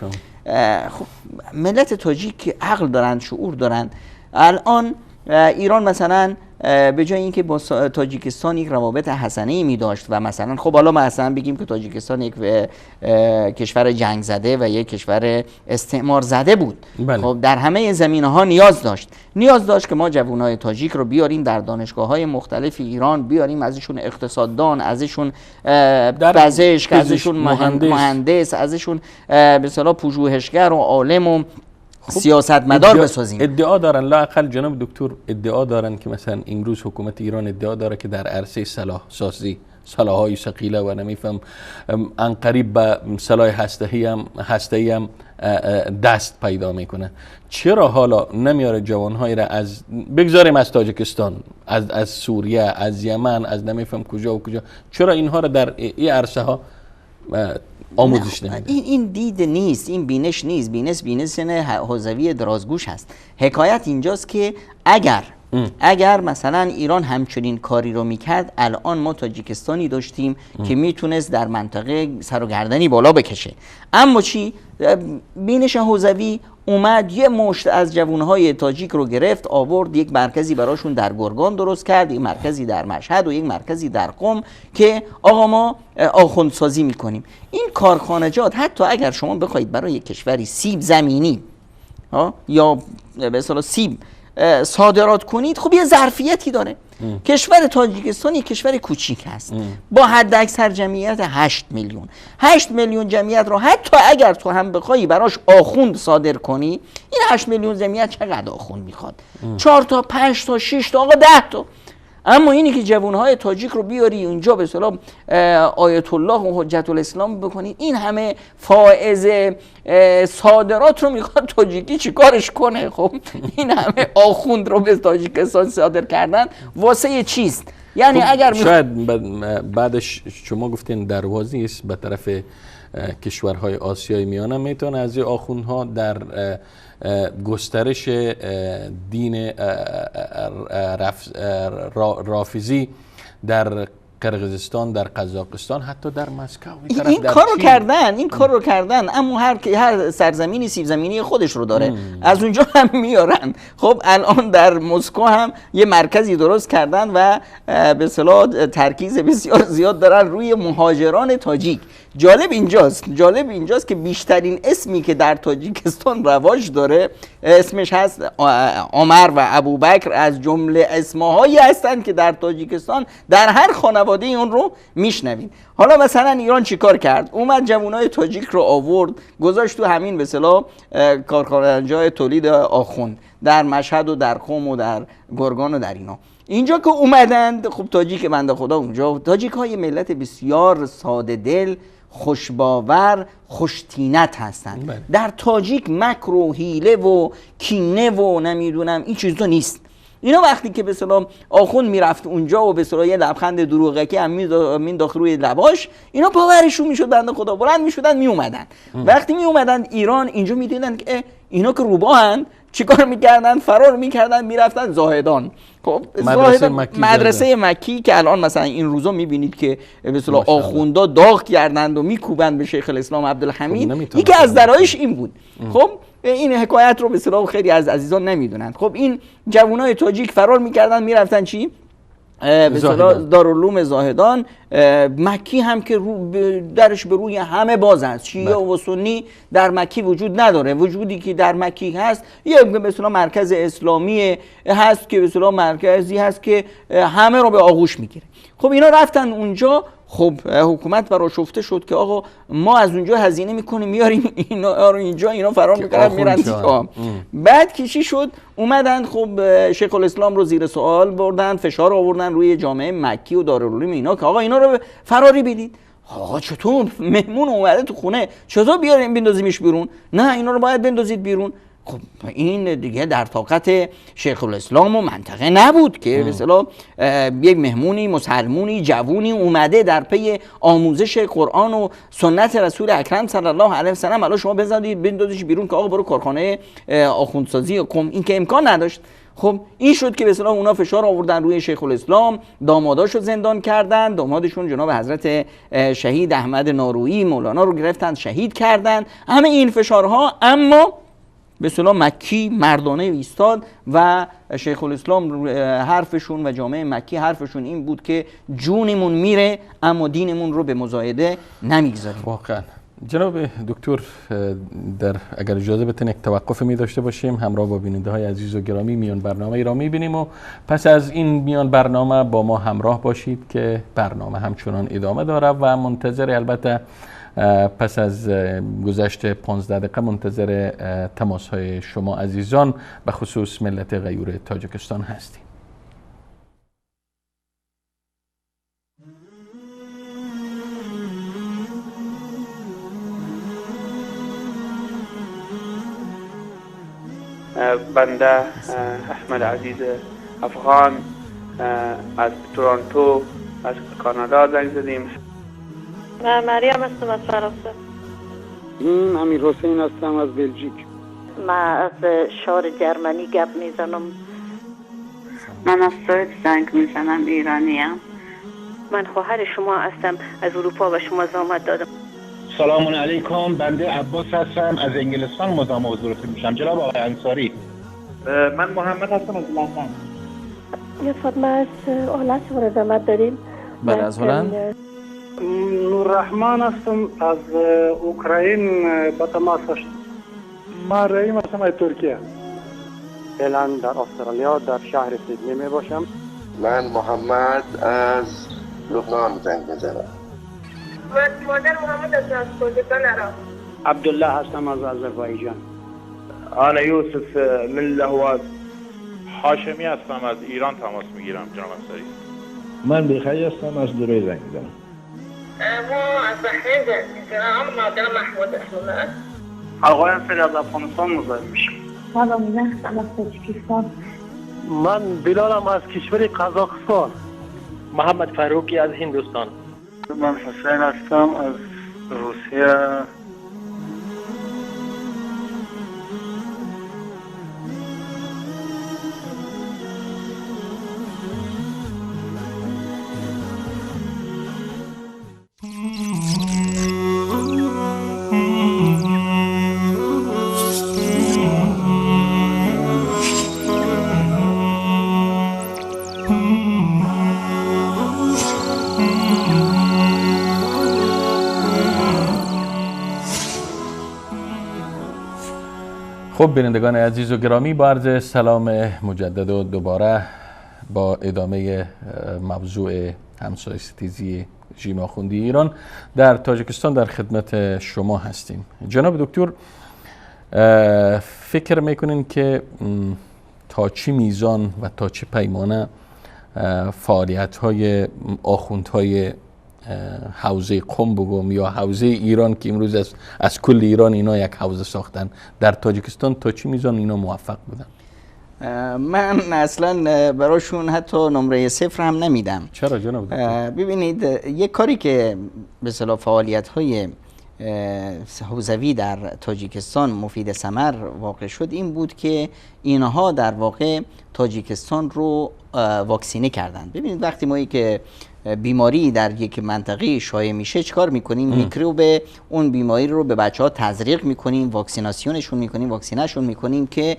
S2: ملت تاجیک عقل دارن، شعور دارن. الان ایران مثلا به جای اینکه با تاجیکستان یک روابط حسنه‌ای می داشت و مثلا خب حالا مثلا بگیم که تاجیکستان یک کشور جنگ زده و یک کشور استعمار زده بود،
S1: بله.
S2: خب در همه زمینه‌ها نیاز داشت که ما جوانای تاجیک رو بیاریم در دانشگاه‌های مختلف ایران، بیاریم ازشون اقتصاددان، ازشون پزشک، ازشون مهندس، ازشون به اصطلاح پژوهشگر و عالم و سیاستمدار بسازیم.
S1: ادعا دارن، لااقل جناب دکتر ادعا دارن که مثلا امروز حکومت ایران ادعا داره که در عرصه سلاح سازی، سلاح‌های ثقیله و نمیفهم انقریب به سلاح هسته‌ای هم دست پیدا میکنه. چرا حالا نمیاره جوانهایی را از بگذاریم از تاجیکستان، از سوریه، از یمن، از نمیفهم کجا و کجا، چرا اینها را در این عرصه ها آموزش نمیده؟
S2: این دید نیست، این بینش نیست. بینش حوزوی درازگوش هست. حکایت اینجاست که اگر مثلا ایران همچنین کاری رو میکرد، الان ما تاجیکستانی داشتیم که میتونست در منطقه سر و گردنی بالا بکشه. اما چی؟ بینش حوزوی اومد یه مشت از جوانهای تاجیک رو گرفت، آورد یک مرکزی براشون در گرگان درست کرد، یک مرکزی در مشهد و یک مرکزی در قم که آقا ما آخوندسازی میکنیم. این کارخانجات حتی اگر شما بخواید برای یک کشوری سیب زمینی یا به اصطلاح سیب صادرات کنید، خب یه ظرفیتی داره. کشور تاجیکستان یک کشور کوچیک است با حد اکثر جمعیت 8 میلیون جمعیت رو حتی اگر تو هم بخوای براش آخوند صادر کنی، این 8 میلیون جمعیت چقدر آخوند میخواد؟ 4 تا 5 تا 6 تا آقا 10 تا. اما اینی که جوانهای تاجیک رو بیاری اونجا به اصطلاح آیت الله و حجت الاسلام بکنید، این همه فائز صادرات رو میخواد تاجیکی چیکارش کنه؟ خب این همه آخوند رو به تاجیکستان صادر کردن واسه چیست؟ یعنی اگر
S1: شاید بعدش شما گفتین دروازی است به طرف کشورهای آسیای میانه، میتونه از این آخوندها در گسترش دین رافضی در قرقیزستان، در قزاقستان، حتی در مسکو
S2: این کار رو کردن اما هر سرزمینی سیب زمینی خودش رو داره، از اونجا هم میارن. خب الان در مسکو هم یه مرکزی درست کردن و به اصطلاح ترکیز بسیار زیاد دارن روی مهاجران تاجیک. جالب اینجاست که بیشترین اسمی که در تاجیکستان رواج داره اسمش هست عمر و ابوبکر، از جمله اسمهایی هستند که در تاجیکستان در هر خانواده اون رو میشنوید. حالا مثلا ایران چیکار کرد؟ اومد جوانای تاجیک رو آورد گذاشت تو همین به اصطلاح کارخانه‌های تولید آخوند در مشهد و در قم و در گرگان و در اینا. اینجا که اومدند، خب تاجیک بنده خدا اونجا، تاجیک های ملت بسیار ساده دل، خوشباور، خوشتینت هستند. در تاجیک مکر و حیله و کینه و نمیدونم این چیزا نیست. اینا وقتی که به اصطلاح آخوند میرفت اونجا و به اصطلاح یه لبخند دروغکی هم مینداخت روی لباش، اینا باورشون میشد، بنده خدا بلند میشدن میومدن. وقتی میومدن ایران اینجا میدیدن که اینا که روباهن، چیکار میکردن؟ فرار میکردن میرفتن زاهدان. خب مدرسه مکی که الان مثلا این روزا میبینید که به اصطلاح آخوندا داغ کردند و میکوبند به شیخ الاسلام عبدالحمید، یکی از درایش این بود. خب این حکایت رو به اصطلاح خیلی از عزیزان نمیدونند. خب این جوانای تاجیک فرار میکردن میرفتن چی؟ به اصطلاح دارالعلوم زاهدان. مکی هم که درش به روی همه باز است، شیعه و سنی در مکی وجود نداره. وجودی که در مکی هست یه به اصطلاح مرکز اسلامی هست که به اصطلاح مرکزی هست که همه رو به آغوش میگیره. خب اینا رفتن اونجا، خب حکومت برآشفته شد که آقا ما از اونجا هزینه میکنیم میاریم اینا رو اینجا، اینا فرار میکنن میرن. بعد که چی شد؟ اومدن خب شیخ الاسلام رو زیر سوال بردن، فشار آوردن روی جامعه مکی و دارالعلوم اینا که آقا اینا رو فراری بدید. آقا چطور مهمون اومده تو خونه، چطور بیاریم بندازیمش بیرون؟ نه اینا رو باید بندازید بیرون. خب این دیگه در طاقت شیخ الاسلام و منطقه نبود که به اصطلاح یک مهمونی مسلمونی جوونی اومده در پی آموزش قرآن و سنت رسول اکرم صلی الله علیه و سلم، الان شما بندازیش بیرون که آقا برو کارخانه آخوندسازی قم، این که امکان نداشت. خب این شد که به اصطلاح اونا فشار آوردن روی شیخ الاسلام، داماداشو زندان کردن، دامادشون جناب حضرت شهید احمد نارویی مولانا رو گرفتن شهید کردن، همه این فشارها. اما به اصطلاح مکی مردانه ایستاد و شیخ الاسلام حرفشون و جامعه مکی حرفشون این بود که جونمون میره اما دینمون رو به مزایده نمیگذاریم.
S1: واقعا جناب دکتر، اگر اجازه بتین یک توقف می داشته باشیم همراه با بیننده های عزیز و گرامی میان برنامه ای را می بینیم و پس از این میان برنامه با ما همراه باشید که برنامه همچنان ادامه داره و منتظر، البته پس از گذشت 15 دقیقه منتظر تماس های شما عزیزان به خصوص ملت غیور تاجیکستان هستیم.
S4: بنده احمد عزیز افغان از تورنتو از کانادا زنگ زدیم.
S5: من مریم هستم از فرانسه.
S6: امیر حسین هستم از بلژیک.
S5: من از شهر جرمنی گپ میزنم.
S7: من از سوئد زنگ میزنم، ایرانیم.
S5: من خواهر شما هستم، از اروپا و شما زحمت دادم.
S8: سلام علیکم، بنده عباس هستم از انگلستان مزاحم حضورتون میشم. جناب آقای انصاری.
S4: من محمد هستم از لندن.
S5: یه فاطمه از آلت وارد آمد داریم.
S2: بله از هلند.
S6: نوررحمان هستم از اوکراین با تماس هستم. من رحیم هستم از ترکیه. فعلا در استرالیا در شهر سیدنی می باشم.
S9: من محمد از لبنان زنگ میزنم.
S5: من مادر محمد هستم از کردستان عراق.
S6: عبدالله هستم از آذربایجان.
S4: انا یوسف من لهواز. هاشمی هستم از ایران تماس میگیرم جناب انصاری.
S8: من بیخی هستم از دبی زنگ میزنم.
S5: ما از بحرین زنگ میزنم. مادر محمود اسمونه.
S4: آقای انصاری از افغانستان مزاحم میشم.
S5: سلام هستم از تاجیکستان.
S6: من بلالم از کشور قزاقستان.
S4: محمد فاروقی از هندوستان.
S6: من حسین هستم از روسیه.
S1: خب بینندگان عزیز و گرامی، با عرض سلام مجدد و دوباره با ادامه موضوع همسایه ستیزی رژیم آخوندی ایران در تاجیکستان در خدمت شما هستیم. جناب دکتر، فکر میکنین که تا چه میزان و تا چه پیمانه فعالیت های آخوندهای حوزه قم بگم یا حوزه ایران که امروز از کل ایران اینا یک حوزه ساختن، در تاجیکستان تا چه میزان اینا موفق بودن؟
S2: من اصلا براشون حتی نمره 0 هم نمیدم.
S1: چرا جناب دکتر؟
S2: ببینید یک کاری که به اصطلاح فعالیت های حوزوی در تاجیکستان مفید ثمر واقع شد این بود که اینها در واقع تاجیکستان رو واکسینه کردند. ببینید وقتی ما که بیماری در یک منطقه شایع میشه چیکار میکنیم؟ میکروب اون بیماری رو به بچه ها تزریق میکنیم، واکسیناسیونشون میکنیم، واکسینشون میکنیم که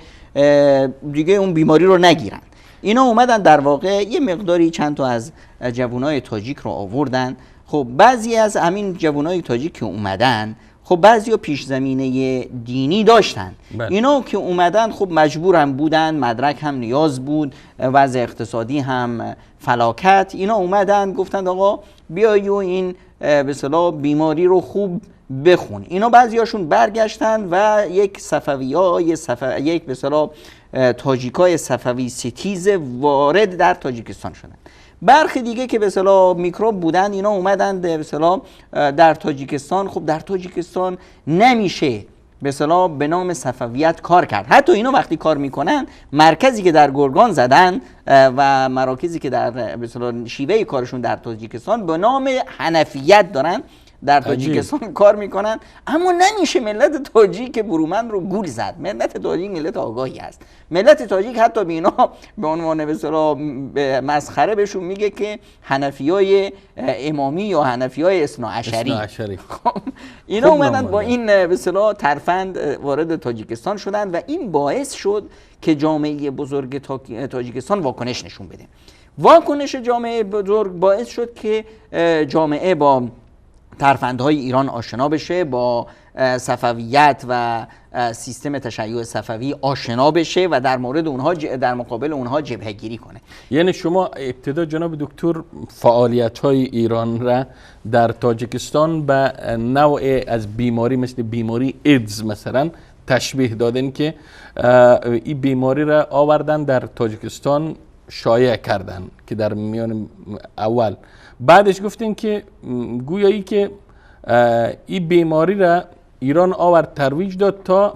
S2: دیگه اون بیماری رو نگیرن. اینا اومدن در واقع یه مقداری چند تا از جوانای تاجیک رو آوردن. خب بعضی از همین جوانای تاجیک که اومدن، خب بعضیا پیش زمینه دینی داشتن. اینا که اومدن خب مجبورم بودن، مدرک هم نیاز بود، وضع اقتصادی هم فلاکت. اینا اومدن گفتند آقا بیایی و این به اصطلاح بیماری رو خوب بخون. اینا بعضیاشون برگشتن و یک یک به اصطلاح تاجیکای صفوی ستیز وارد در تاجیکستان شدن. برخی دیگه که به اصطلاح میکروب بودن اینا اومدن به اصطلاح در تاجیکستان. خب در تاجیکستان نمیشه به اصطلاح به نام صفویت کار کرد. حتی اینا وقتی کار میکنن مرکزی که در گرگان زدن و مراکزی که در به اصطلاح شیوه کارشون در تاجیکستان به نام حنفیت دارن در تاجیکستان کار میکنن، اما نمیشه ملت تاجیک برومند رو گول زد. ملت تاجیک ملت آگاهی است. ملت تاجیک حتی به اینا به عنوان به اصطلاح مسخره بهشون میگه که حنفیای امامی یا حنفیای اثناعشری. اینا اومدن با این به اصطلاح ترفند وارد تاجیکستان شدن و این باعث شد که جامعه بزرگ تاجیکستان واکنش نشون بده. واکنش جامعه بزرگ باعث شد که جامعه با ترفندهای ایران آشنا بشه، با صفویت و سیستم تشیع صفوی آشنا بشه و در مورد اونها در مقابل اونها جبهه گیری کنه.
S1: یعنی شما ابتدا جناب دکتر فعالیت‌های ایران را در تاجیکستان به نوع از بیماری مثل بیماری ایدز مثلا تشبیه دادن که این بیماری را آوردن در تاجیکستان شایع کردن که در میان اول، بعدش گفتین که گویایی که این بیماری را ایران آورد ترویج داد تا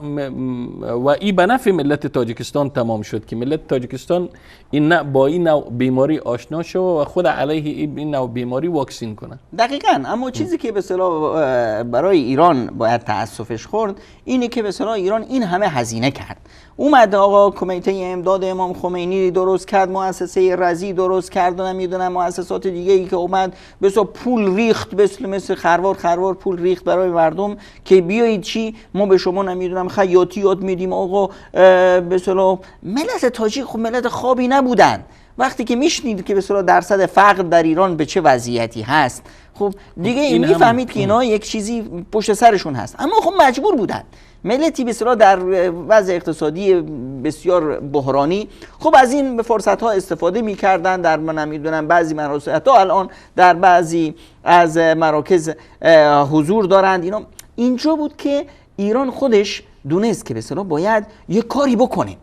S1: و این به نفع ملت تاجیکستان تمام شد که ملت تاجیکستان با این نوع بیماری آشنا شد و خود علیه این نوع بیماری واکسین کنه.
S2: دقیقاً. اما چیزی که به اصطلاح برای ایران باید تأسفش خورد اینه که به اصطلاح ایران این همه هزینه کرد. اومد آقا کمیته امداد امام خمینی درست کرد، مؤسسه رضی درست کرد و نمیدونم مؤسسات دیگه ای که اومد به اصطلاح پول ریخت، مثل خروار پول ریخت برای مردم که بیایید چی ما به شما نمیدونم خیاطیات میدیم. آقا به اصطلاح ملت تاجیک خب ملت خوابی نبودن. وقتی که میشنید که به اصطلاح درصد فقر در ایران به چه وضعیتی هست، خب دیگه این میفهمید که اینا یک چیزی پشت سرشون هست. اما خب مجبور بودن. ملتی به اصطلاح در وضع اقتصادی بسیار بحرانی خب از این فرصت ها استفاده میکردن. در من نمیدونم بعضی مراکز تا الان در بعضی از مراکز حضور دارند. اینا اینجا بود که ایران خودش دونست که به اصطلاح باید یک کاری بکنه.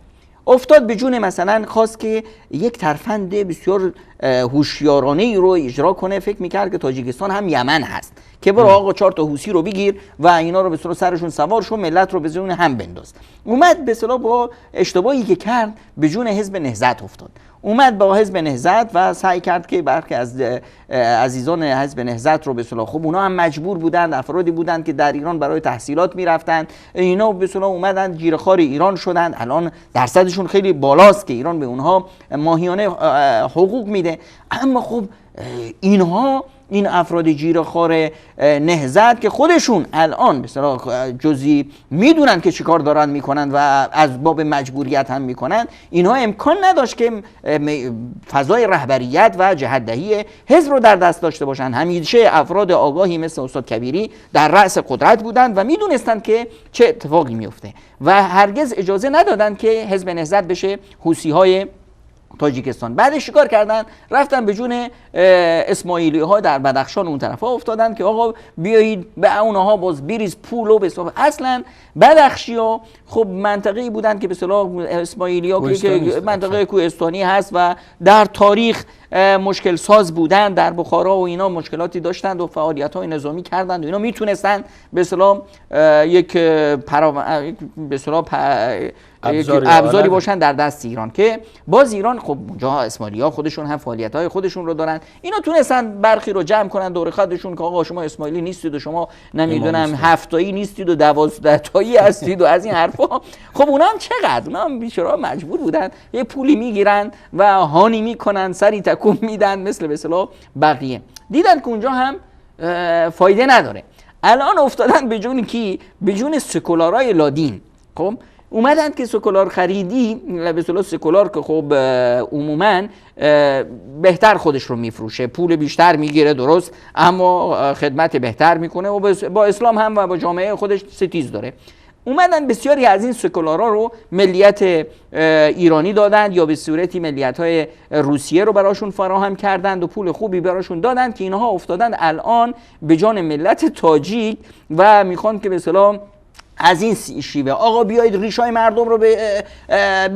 S2: افتاد به جون مثلا خواست که یک ترفند بسیار هوشیارانه ای رو اجرا کنه. فکر میکرد که تاجیکستان هم یمن هست که برو آقا 4 تا حوثی رو بگیر و اینا رو به اصطلاح سرشون سوار شو، ملت رو به جون هم بنداز. اومد به اصطلاح با اشتباهی که کرد به جون حزب نهضت افتاد. اومد با حزب نهضت و سعی کرد که برخی از عزیزان حزب نهضت رو به اصطلاح خب اونا هم مجبور بودند، افرادی بودند که در ایران برای تحصیلات میرفتن، اینا به اصطلاح اومدن جیره‌خوار ایران شدند. الان درصدشون خیلی بالاست که ایران به اونها ماهیانه حقوق میده. اما خب اینها این افراد جیره‌خوار نهضت که خودشون الان به اصطلاح جزئی میدونن که چیکار دارن میکنن و از باب مجبوریت هم میکنن، اینها امکان نداشت که فضای رهبریت و جهت‌دهی حزب رو در دست داشته باشن. همیشه افراد آگاهی مثل استاد کبیری در رأس قدرت بودند و میدونستن که چه اتفاقی میفته و هرگز اجازه ندادن که حزب نهضت بشه حوثی‌های تاجیکستان. بعدش چیکار کردن؟ رفتن به جون اسماعیلی ها در بدخشان اون طرفا افتادن که آقا بیایید به اونها باز بریز پول و بساط. اصلا بدخشی ها خب منطقه‌ای بودن که به اصطلاح اسماعیلی ها که منطقه کوهستانی هست و در تاریخ مشکل ساز بودن، در بخارا و اینا مشکلاتی داشتند و فعالیت های نظامی کردند و اینا میتونستن به اصطلاح یک به اصطلاح ابزاری باشن در دست ایران که باز ایران خب اونجا اسماعیلی‌ها خودشون هم فعالیت‌های خودشون رو دارن. اینا تونستن برخی رو جمع کنن دور خودشون که آقا شما اسماعیلی نیستید و شما نمیدونم 7 تایی نیستید و 12 تایی هستید و از این حرفا. خب اونا هم چقدر اونا هم بیچاره مجبور بودن یه پولی میگیرن و هانی میکنن، سری تکون میدن مثل به اصطلاح بقیه. دیدن که اونجا هم فایده نداره. الان افتادن به جون کی؟ به جون سکولارای لادین. خب اومدن که سکولار خریدی به اصطلاح سکولار که خب عموما بهتر خودش رو میفروشه، پول بیشتر میگیره درست، اما خدمت بهتر میکنه و با اسلام هم و با جامعه خودش ستیز داره. اومدن بسیاری از این سکولارا رو ملیت ایرانی دادند یا به صورتی ملیت‌های روسیه رو براشون فراهم کردند و پول خوبی براشون دادند که اینها افتادند الان به جان ملت تاجیک و میخوان که به اصطلاح از این شیوه آقا بیایید ریشای مردم رو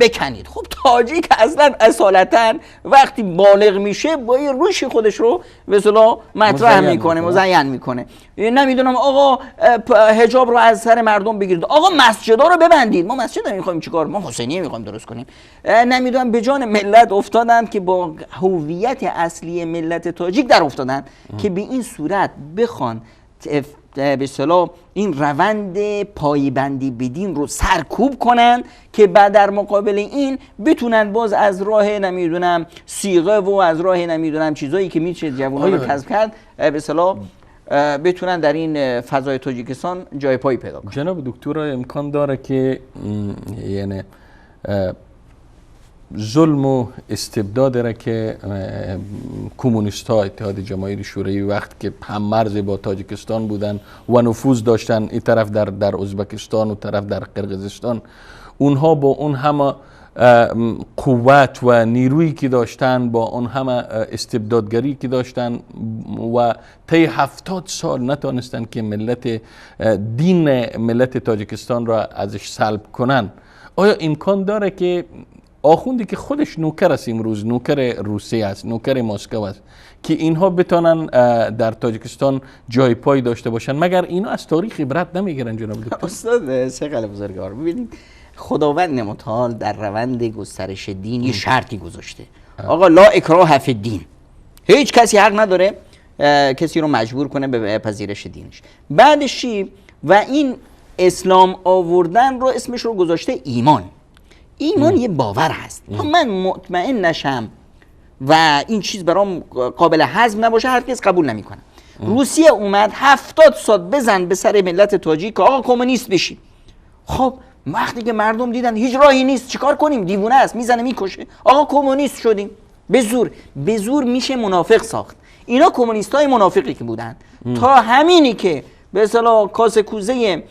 S2: بکنید. خب تاجیک اصلا اصالتا وقتی بالغ میشه با ریش خودش رو به اصطلاح مطرح میکنه، مزین میکنه. نمیدونم آقا حجاب رو از سر مردم بگیرید، آقا مسجدا رو ببندید. ما مسجد نمیخوایم چیکار؟ ما حسینیه میخوایم درست کنیم. نمیدونم به جان ملت افتادن که با هویت اصلی ملت تاجیک در افتادن که به این صورت بخوان به اصطلاح این روند پایبندی به دین رو سرکوب کنن که بعد در مقابل این بتونن باز از راه نمیدونم صیغه و از راه نمیدونم چیزایی که میشه جوونا رو کسب کرد به اصطلاح بتونن در این فضای تاجیکستان جای پای پیدا کنن.
S1: جناب دکتر امکان داره که یعنی ظلم و استبداد را که کمونیست ها اتحاد جماهیر شوروی وقت که هم مرز با تاجیکستان بودن و نفوذ داشتن این طرف در ازبکستان و طرف در قرقیزستان، اونها با اون همه قوت و نیرویی که داشتن، با اون همه استبدادگری که داشتن و طی 70 سال نتونستن که دین ملت تاجیکستان را ازش سلب کنن. آیا امکان داره که آخوندی که خودش نوکر است، امروز نوکر روسیه است، نوکر مسکو است، که اینها بتونن در تاجیکستان جای پای داشته باشن؟ مگر اینا از تاریخ عبرت نمیگیرن جناب دکتر؟
S2: استاد شیخ بزرگوار، ببینید خداوند متعال در روند گسترش دین یه شرطی گذاشته. آقا لا اکراه فی الدین، هیچ کسی حق نداره کسی رو مجبور کنه به پذیرش دینش. بعدش چی؟ و این اسلام آوردن رو اسمش رو گذاشته ایمان. ایمان یه باور هست. تا من مطمئن نشم و این چیز برام قابل هضم نباشه هرگز قبول نمیکنم. روسیه اومد 70 سال بزن به سر ملت تاجیک که آقا کمونیست بشی. خب وقتی که مردم دیدن هیچ راهی نیست، چیکار کنیم؟ دیوونه است، میزنه میکشه. آقا کمونیست شدیم. به زور میشه منافق ساخت. اینا کمونیستای منافقی که بودن. تا همینی که به اصطلاح کاسه کوزه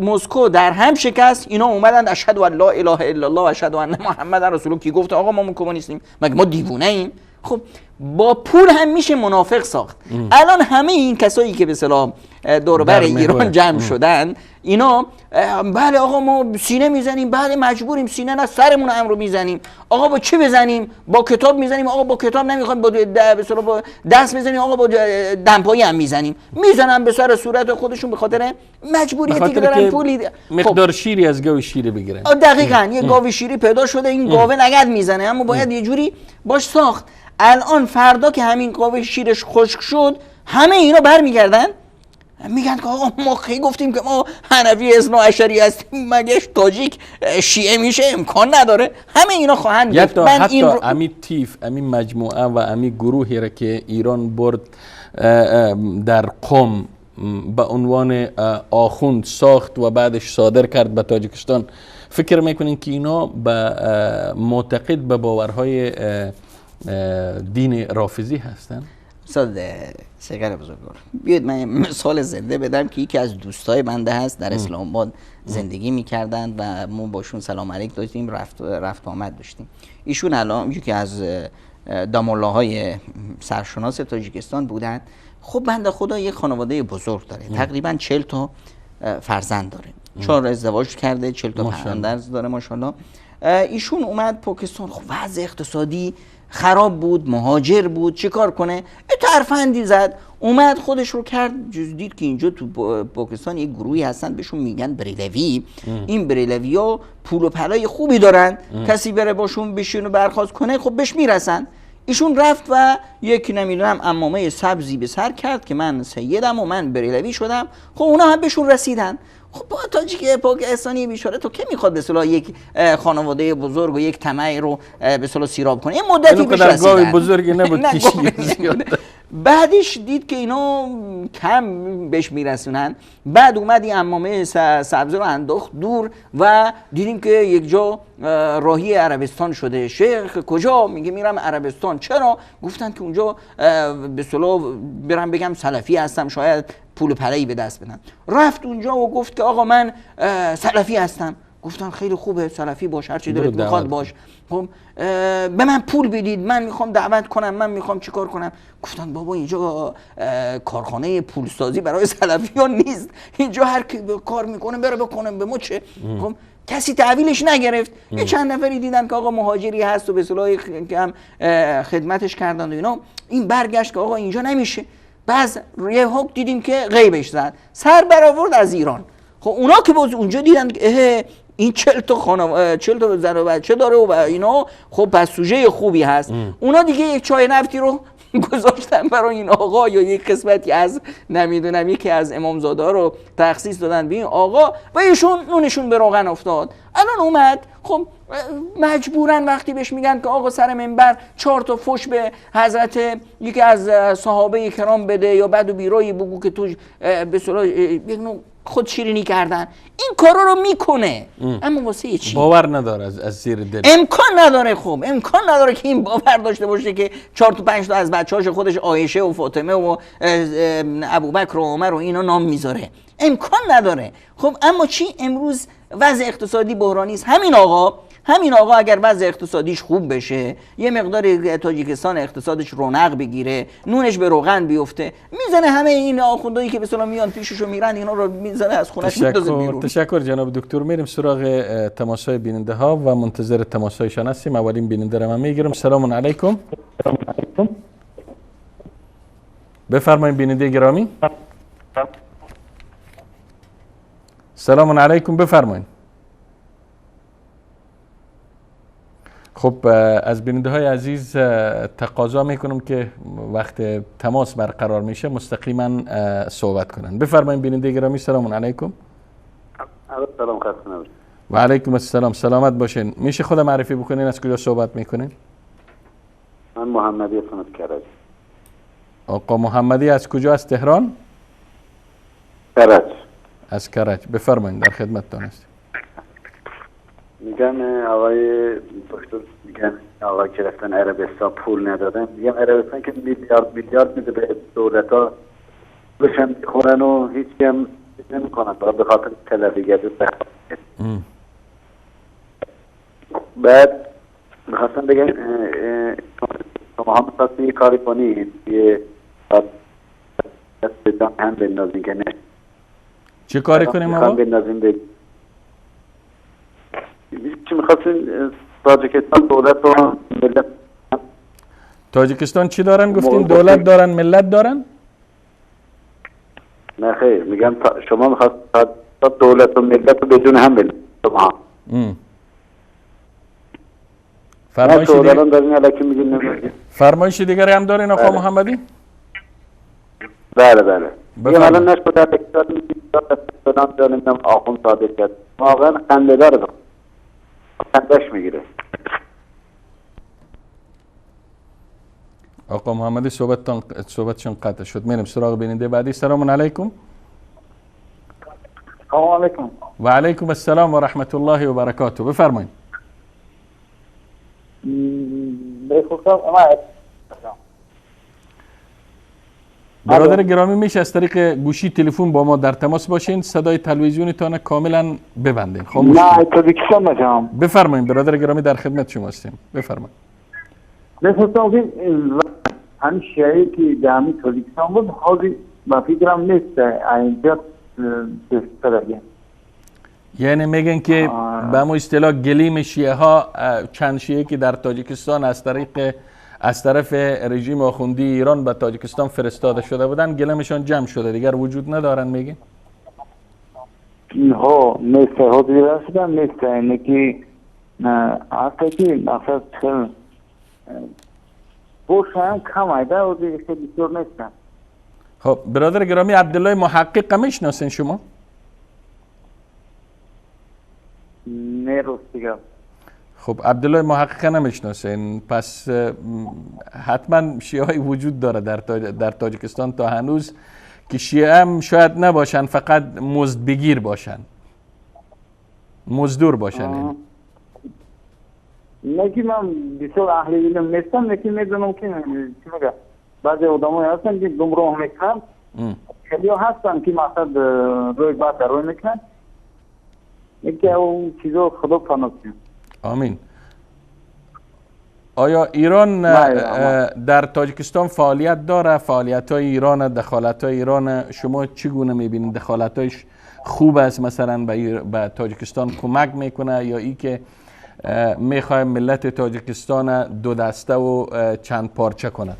S2: مسکو در هم شکست، اینا اومدن اشهد ان لا اله الا الله و اشهد ان محمد رسول الله. کی گفت آقا ما کمونیستیم؟ مگه ما دیوونه ایم؟ خب با پول هم میشه منافق ساخت. الان همه این کسایی که به اصطلاح دور و بر ایران جمع شدن، اینا بله آقا ما سینه میزنیم، بله مجبوریم سینه نه سرمون هم رو میزنیم. آقا با چی بزنیم؟ با کتاب میزنیم. آقا با کتاب نمیخوایم با دست بزنیم. آقا با دمپایی هم میزنیم. میزنن به سر صورت خودشون به خاطر مجبوریتی که دارن پولی
S1: مقدار شیری از گاو شیری بگیرن.
S2: دقیقاً یه گاو شیری پیدا شده، این گاوه نگد میزنه، اما باید یه جوری باش ساخت. الان فردا که همین گاوه شیرش خشک شد، همه اینا برمیگردن میگن که آقا ما خیلی گفتیم که ما حنفی اثنا عشری هستیم، مگه تاجیک شیعه میشه؟ امکان نداره. همه اینا خواهند گفت.
S1: حتی امی تیف، امی مجموعه و امی گروهی را که ایران برد در قم به عنوان آخوند ساخت و بعدش صادر کرد به تاجیکستان، فکر میکنین که اینا معتقد به باورهای دین رافضی هستن؟
S2: استاد سیغل بزرگوار، بیاید من مثال زنده بدم که یکی از دوستای بنده هست، در اسلام آباد زندگی میکردن و ما باشون سلام علیک داشتیم، رفت آمد داشتیم. ایشون الان یکی از دامالله سرشناس تاجیکستان بودن. خب بنده خدا یک خانواده بزرگ داره، تقریبا 40 تا فرزند داره، 4 ازدواج کرده، 40 تا فرزند داره ماشاءالله. ایشون اومد پاکستان، خب وضع اقتصادی خراب بود، مهاجر بود، چیکار کنه؟ ترفندی زد، اومد خودش رو کرد، دید که اینجا تو پاکستان یک گروهی هستن بهشون میگن بریلوی. این بریلوی ها پول و پلای خوبی دارن، کسی بره باشون بشین و برخواست کنه خب بهش میرسن. ایشون رفت و یک نمیدونم عمامه سبزی به سر کرد که من سیدم و من بریلوی شدم. خب اونا هم بهشون رسیدن. خب با تاجیک پاکستانی بیچاره تو که میخواد به اصطلاح یک خانواده بزرگ و یک طمع رو به اصطلاح سیراب کنه؟ یه مدتی بهش رسیدن.
S1: بزرگی نبود
S2: بعدش دید که اینا کم بهش میرسونن. بعد اومد این عمامه سبزی رو انداخت دور و دیدیم که یک جا راهی عربستان شده. شیخ کجا؟ میگه میرم عربستان. چرا؟ گفتن که اونجا به اصطلاح برم بگم سلفی هستم، شاید پول پله‌ای به دست بدن. رفت اونجا و گفت که آقا من سلفی هستم. گفتن خیلی خوبه، سلفی باش، هر چی دلت میخواد باش. خب به من پول بدید، من میخوام دعوت کنم، من میخوام چیکار کنم. گفتن بابا اینجا کارخانه پولسازی برای سلفیان نیست، اینجا هر کی کار میکنه بره بکنه، به ما چه؟ خب کسی تحویلش نگرفت. یه چند نفری دیدن که آقا مهاجری هست و به اصطلاح هم خدمتش کردن و اینا. این برگشت که آقا اینجا نمیشه. بعض یه حکم دیدیم که غیبش زد، سر برآورد از ایران. خب اونا که باز اونجا دیدن که این 40 تا زن و بچه داره و اینا، خب پس سوژه خوبی هست. اونا دیگه یک چای نفتی رو گذاشتن برای این آقا، یا یک قسمتی از نمیدونم یکی از امامزاده ها رو تخصیص دادن به این آقا و ایشون نونشون به روغن افتاد. الان اومد خب مجبورن وقتی بهش میگن که آقا سر منبر 4 تا فوش به حضرت یکی از صحابه کرام بده یا بد و بیرایی بگو که تو به صلاح یک نوع خود شیرینی کردن، این کارا رو میکنه. اما واسه چی؟
S1: باور نداره از زیر دل.
S2: امکان نداره. خب امکان نداره که این باور داشته باشه که 4 تا 5 تا از بچه‌هاش خودش عایشه و فاطمه و ابوبکر و عمر و اینا نام میذاره. امکان نداره. خب اما چی؟ امروز وضع اقتصادی بحرانی است. همین آقا اگر وضع اقتصادیش خوب بشه، یه مقدار تاجیکستان اقتصادش رونق بگیره، نونش به روغن بیفته، میزنه همه این آخوندایی که به اصطلاح میان پیششو میرن اینا رو میزنه از خونش میندازه بیرون.
S1: تشکر جناب دکتر. میریم سراغ تماسای بیننده ها و منتظر تماسایشان هستیم. اولین بیننده رو من میگیرم. سلام علیکم. بفرمایید بیننده گرامی. سلام علیکم، بفرمایید. خب از بیننده های عزیز تقاضا میکنم که وقت تماس برقرار میشه مستقیما صحبت کنن. بفرمایید بیننده گرامی. سلام علیکم.
S10: سلام خسته نباشید.
S1: و علیکم السلام، سلامت باشین. میشه خود معرفی بکنین از کجا صحبت میکنین؟
S10: من محمدی هستم از کرج.
S1: آقا محمدی از کجا؟ از تهران؟
S10: کرج.
S1: از کرج. بفرمایید در خدمتتون هستیم.
S10: میگن آقای دکتر میگن آقا که رفتن عربستان پول ندادن، میگن عربستان که میلیارد میده به دولت ها بشن خورن و هیچ هم نمی کنن به خاطر تلفیگری. بعد میخواستم بگم شما هم میخواستم یه کاری کنید یه دست هم بندازین که نه.
S1: چه کاری کنیم آقا؟
S10: بندازین به چی میخواستین تاجیکستان دولت و ملت.
S1: تاجیکستان چی دارن گفتین؟ دولت دارن ملت دارن؟
S10: نه خیر، میگم شما میخواست دولت و ملت رو بدون هم بلد شما.
S1: فرمایش دیگری هم دارین آقا محمدی؟
S10: بله. یه حالا نشد در اکتاد میدونم جانم آخون صادق کرد. واقعا خنده داره، خندش میگیره.
S1: آقا محمدی صحبتشون قطع شد. میریم سراغ بیننده بعدی. سلام علیکم.
S6: سلام علیکم.
S1: و علیکم السلام و رحمت الله و برکاته. بفرمایید. برادر گرامی میشه از طریق گوشی تلفن با ما در تماس باشین، صدای تلویزیونتان کاملا ببندین. خاموش
S6: نه تاجیکستان میشم.
S1: بفرمایید برادر گرامی در خدمت شما هستیم. بفرمایید.
S6: نفستم که همین شیعی که در همین تاجیکستان بود حاضی با فکرم نیست اینجا بسترگه.
S1: یعنی میگن که به همون اصطلاح گلیم شیعه ها، چند شیعه که در تاجیکستان از طرف رژیم آخوندی ایران به تاجیکستان فرستاده شده بودن، گلمشان جمع شده دیگر وجود ندارن میگن؟
S6: ها نیست، حاضی رسیدن نیست. اینه که حتی که مقصد خیلی بوش هم کم ایده و دیگه خیلی بسیار نیستن.
S1: خب برادر گرامی عبدالله محقق میشناسین شما؟
S6: نه روز دیگه.
S1: خب عبدالله محقق نمیشناسین، پس حتما شیعه های وجود داره در تاجیکستان تا هنوز که شیعه هم شاید نباشن، فقط مزدبگیر باشن، مزدور باشن.
S6: نه که من بسیار اهل علم نیستم، نه که میدونم که چی میگه بعضی آدمایی هستن که گمراه میکنن، خیلی هستن که مقصد روی بعد روی میکنن. یکی اون چیزا خدا پناه کنه.
S1: آمین. آیا ایران در تاجیکستان فعالیت داره؟ فعالیت های ایران، دخالت های ایران شما چگونه میبینید؟ دخالت هایش خوب است مثلا به تاجیکستان کمک میکنه یا ای که میخواه ملت تاجیکستان دو دسته و چند پارچه کنه؟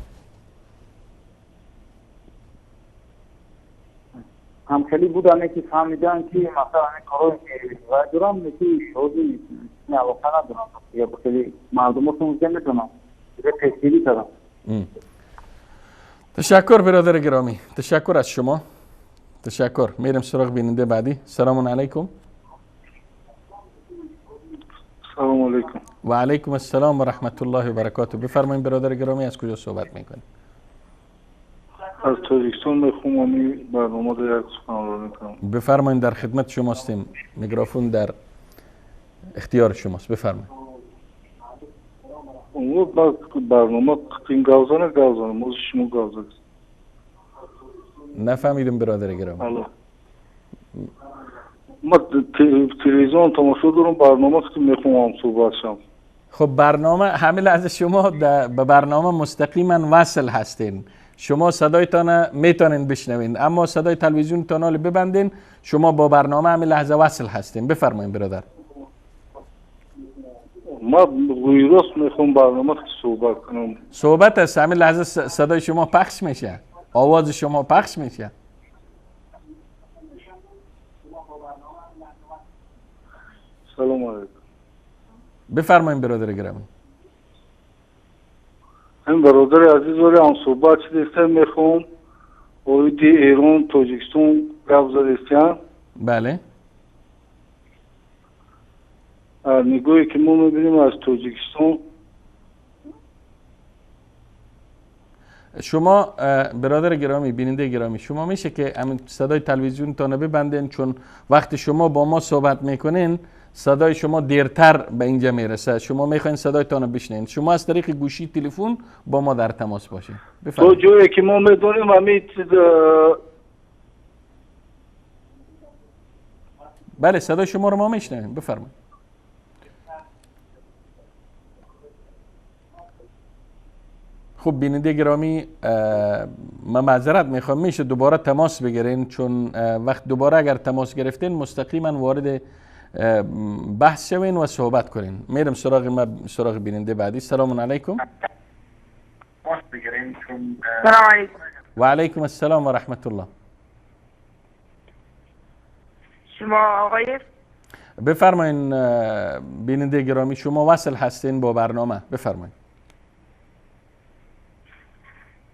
S6: هم خیلی بودن که فهمیدن که مثلا کارایی که باید دارم نکی شوزی نه علاقه ندارم یا خیلی مردم رو ممکن میتونم یه پیشگیری کردم.
S1: تشکر برادر گرامی، تشکر از شما. تشکر. میرم سراغ بیننده بعدی. سلام علیکم.
S11: سلام علیکم.
S1: و علیکم السلام و رحمت الله و برکاته. بفرمایید برادر گرامی، از کجا صحبت میکنید؟
S11: از تاجیکستان میخوام برنامه رو یک سخنرانی میکنم.
S1: بفرمایید، در خدمت شما هستیم. میکروفون در اختیار شماست. بفرمایید.
S11: اون برنامه این گوزانه موز شما گوزانه.
S1: نفهمیدم برادر گرامی.
S11: ما تلویزیون تماشا دارم، برنامه که میخوام صحبت شم.
S1: خب برنامه همه لحظه شما به برنامه مستقیما وصل هستین. شما صدایتان میتونین بشنوین، اما صدای تلویزیون تانال ببندین، شما با برنامه همه لحظه وصل هستین. بفرمایید برادر.
S11: ما ویروس میخوام برنامه که صحبت کنم.
S1: صحبت است، همه لحظه صدای شما پخش میشه، آواز شما پخش میشه.
S11: سلام علیکم.
S1: بفرمایید برادر گرامی.
S11: این برادر عزیز ولی هم صحبت شده میخوام اویدی ایران تاجیکستان گفزاریستان.
S1: بله.
S11: نگاهی که ما میبینیم از تاجیکستان.
S1: شما برادر گرامی، بیننده گرامی، شما میشه که همین صدای تلویزیون تانو ببندین، چون وقتی شما با ما صحبت میکنین صدای شما دیرتر به اینجا میرسه. شما میخواین صدای تانو بشنین، شما از طریق گوشی تلفن با ما در تماس باشین.
S11: تو جایی که ما میدونیم همین
S1: بله صدای شما رو ما میشنویم. بفرمایید. خب بیننده گرامی، من معذرت میخوام، میشه دوباره تماس بگیرین، چون وقت دوباره اگر تماس گرفتین مستقیما وارد بحث شوین و صحبت کنین. میرم سراغ بیننده بعدی. سلام علیکم.
S5: سلام علیکم.
S1: و علیکم السلام و رحمت الله.
S5: شما آقای؟
S1: بفرمایین بیننده گرامی، شما وصل هستین با برنامه. بفرمایید.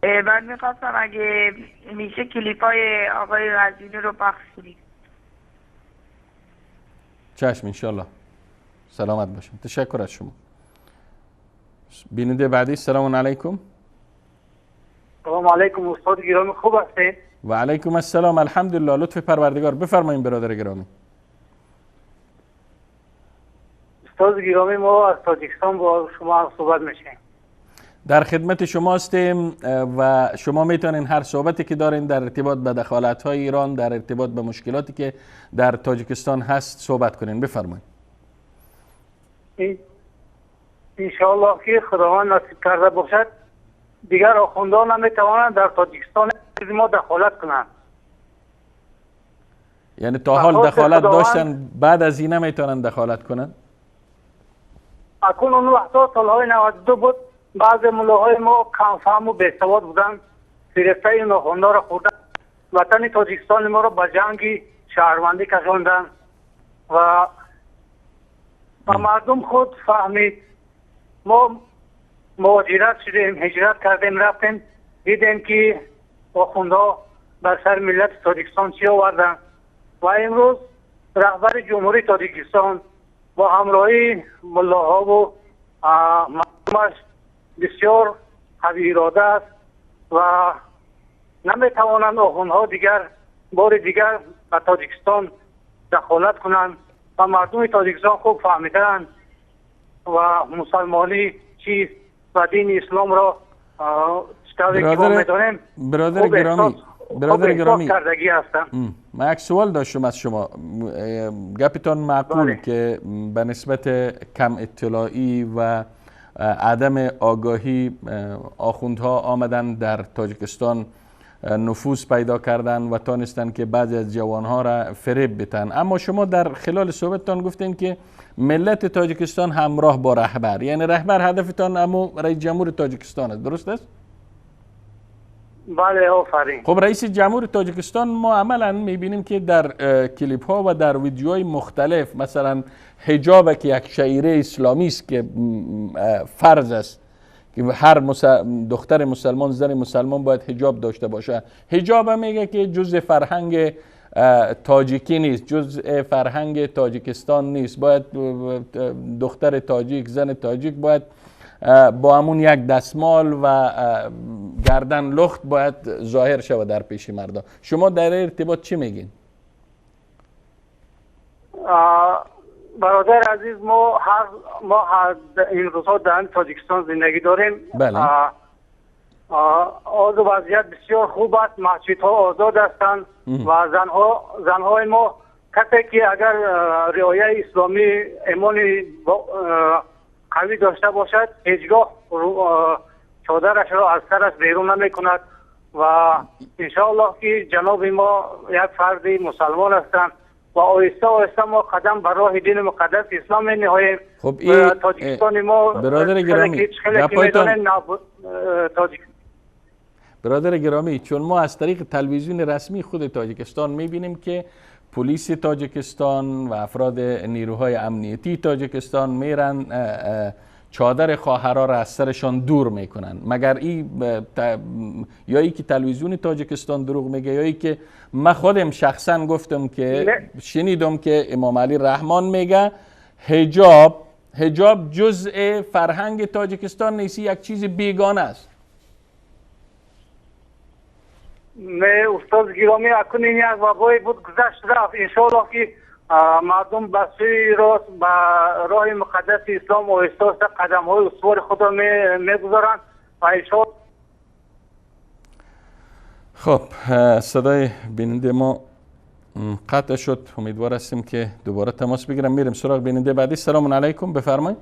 S5: من میخواستم اگه میشه کلیپ های آقای غزینی رو پخش کنید.
S1: چشم انشالله. سلامت باشین. تشکر از شما. بیننده بعدی. سلام علیکم.
S6: سلام علیکم استاد گرامی، خوب هستید؟
S1: و علیکم السلام، الحمدلله، لطف پروردگار. بفرمایید برادر گرامی.
S6: استاد گرامی، ما از تاجیکستان با شما صحبت میشیم.
S1: در خدمت شما هستیم و شما میتونین هر صحبتی که دارین در ارتباط به دخالت‌های ایران، در ارتباط به مشکلاتی که در تاجیکستان هست صحبت کنین. بفرمایید.
S6: انشاءالله که خداوند نصیب کرده باشد دیگر آخوندان نمیتوانند در تاجیکستان ما دخالت کنند.
S1: یعنی تا حال دخالت داشتن، بعد از این نمیتونن دخالت کنند؟
S6: اکنون اون وقتا سالهای 92 بود، بعض ملاهای ما کمفهم و بیسواد بودن، فرسته این آخونده را خوردن، وطن تاجیکستان ما را به جنگی شهروندی کشاندن و مردم خود فهمید. ما مهاجرت شدیم، هجرت کردیم، رفتیم، دیدیم که آخونده بر سر ملت تاجیکستان چی آوردن و امروز رهبر جمهوری تاجیکستان با همراهی ملاها و مردمش بسیار قوی اراده است و نمیتوانند آخوندها دیگر بار دیگر به تاجیکستان دخالت کنند و مردم تاجیکستان خوب فهمیدند و مسلمانی چیست و دین اسلام را
S1: برادر گرامی
S6: کردگی هستند.
S1: من یک سوال داشتم از شما. گپتان معقول که به نسبت کم اطلاعی و عدم آگاهی آخوندها آمدن در تاجیکستان نفوذ پیدا کردن و تانستن که بعضی از جوانها را فریب بتن، اما شما در خلال صحبتتان گفتین که ملت تاجیکستان همراه با رهبر، یعنی رهبر هدفتان اما رئیس جمهور تاجیکستان است، درست است؟
S6: بله آفرین.
S1: خب رئیس جمهور تاجیکستان ما عملا میبینیم که در کلیپ ها و در ویدیوهای مختلف، مثلا حجاب که یک شعیره اسلامی است که فرض است که هر دختر مسلمان، زن مسلمان باید حجاب داشته باشه. حجاب هم میگه که جزء فرهنگ تاجیکی نیست، جزء فرهنگ تاجیکستان نیست. باید دختر تاجیک، زن تاجیک باید با همون یک دستمال و گردن لخت باید ظاهر شود در پیش مردم. شما در ارتباط چی میگین؟
S6: برادر عزیز، ما این روزها در تاجیکستان زندگی داریم.
S1: بله.
S6: وضعیت بسیار خوب است، مسجدها آزاد هستند و زنهای ما کسی که اگر رعایت اسلامی ایمانی قوی داشته باشد هیچگاه چادرش را از سرش بیرون نمی کند و انشاءالله که جناب ما یک فرد مسلمان هستند و آهسته آهسته ما قدم بر راه دین مقدس اسلام می نهاییم.
S1: خب این
S6: تاجیکستان ما
S1: برادر گرامی، برادر گرامی، چون ما از طریق تلویزیون رسمی خود تاجیکستان میبینیم که پلیس تاجیکستان و افراد نیروهای امنیتی تاجیکستان میرن چادر خواهرها را از سرشان دور میکنن. مگر یا ای که تلویزیون تاجیکستان دروغ میگه یا ای که من خودم شخصا گفتم که شنیدم که امام علی رحمان میگه حجاب جزء فرهنگ تاجیکستان نیست، یک چیز بیگانه است.
S6: نه استاد گرامی، اکنون یک وقایعی بود گذشت رفت. انشاءالله که مردم به سوی راست به راه مقدس اسلام و احساس قدم های استوار خود را میگذارند و انشاءالله.
S1: خب صدای بیننده ما قطع شد، امیدوار هستیم که دوباره تماس بگیرم. میریم سراغ بیننده بعدی. سلام علیکم، بفرمایید.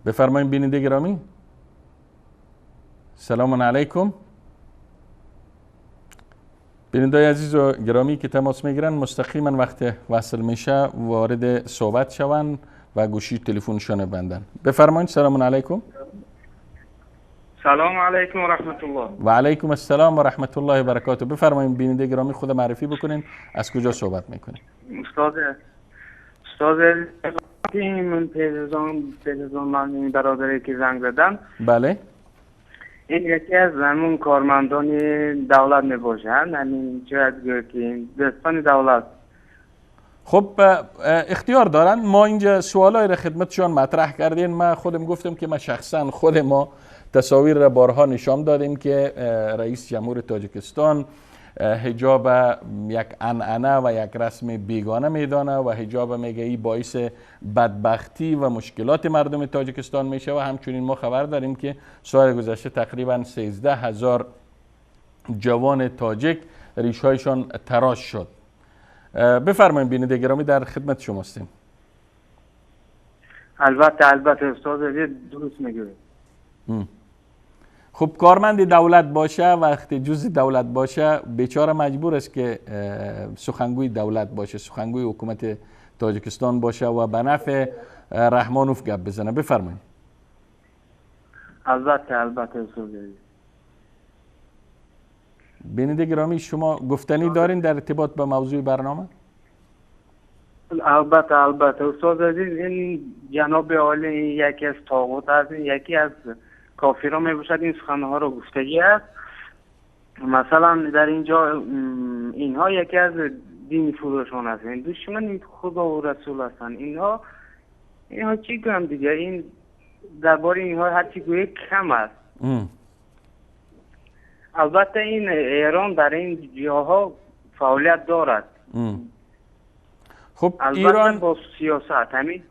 S1: بفرمایید بیننده گرامی. سلام علیکم. بیننده عزیز و گرامی که تماس میگیرن مستقیما وقت وصل میشه وارد صحبت شون و گوشی تلفنشون بندن. بفرمایید. سلام علیکم.
S12: سلام علیکم و رحمت الله.
S1: و علیکم السلام و رحمت الله و برکاته. بفرمایید بیننده گرامی، خود معرفی بکنین، از کجا صحبت میکنین؟
S12: استاد من پیزان من برادری که زنگ زدم.
S1: بله.
S12: این یکی از همون کارمندان دولت می باشند، همین چه که دستان دولت.
S1: خب اختیار دارن. ما اینجا سوالای را خدمتشان مطرح کردین. من خودم گفتم که ما شخصا خود ما تصاویر را بارها نشان دادیم که رئیس جمهور تاجیکستان حجاب یک عنعنه و یک رسم بیگانه میدانه و حجاب میگه ای باعث بدبختی و مشکلات مردم تاجیکستان میشه و همچنین ما خبر داریم که سال گذشته تقریبا 13,000 جوان تاجیک ریشهایشان تراش شد. بفرمایید بیننده گرامی، در خدمت شما هستیم.
S12: البته استاد درست میگه.
S1: خب کارمند دولت باشه، وقتی جزء دولت باشه بیچاره مجبور است که سخنگوی دولت باشه، سخنگوی حکومت تاجیکستان باشه و به نفع رحمانوف گپ بزنه. بفرمایید.
S12: البته
S1: بیننده گرامی، شما گفتنی دارین در ارتباط به موضوع برنامه؟
S12: البته استاد عزیز، این جناب عالی یکی از طاغوت است، یکی از کافران می باشد. این سخنها را گفتگی است. مثلا در اینجا اینها یکی از دین فروشان هستند، دشمن خدا و رسول هستند. اینها چی گویم دیگه، این درباره اینها هر چی گویه کم است. البته این ایران در این جاها فعالیت دارد.
S1: خب
S12: البته
S1: ایران
S12: با سیاست همین.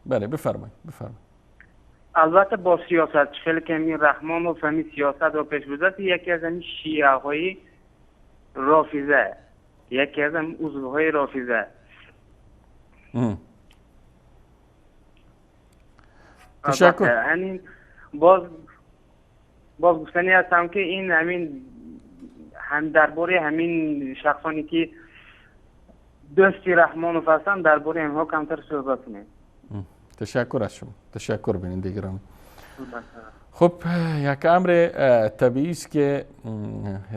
S1: بله بفرمایید.
S12: البته با سیاست خیلی که همین رحمان و همین سیاست رو پیش بزد. یکی از همین شیعه های رافضه، یکی از همین عضوهای رافضه.
S1: تشکر.
S12: همین باز گفتنی هستم که این همین هم درباره همین شخصانی که دوستی رحمانوف هستن درباره اینها کمتر صحبت کنیم.
S1: تشکر از شما. تشکر بیننده گرامی. خب یک امر طبیعی است که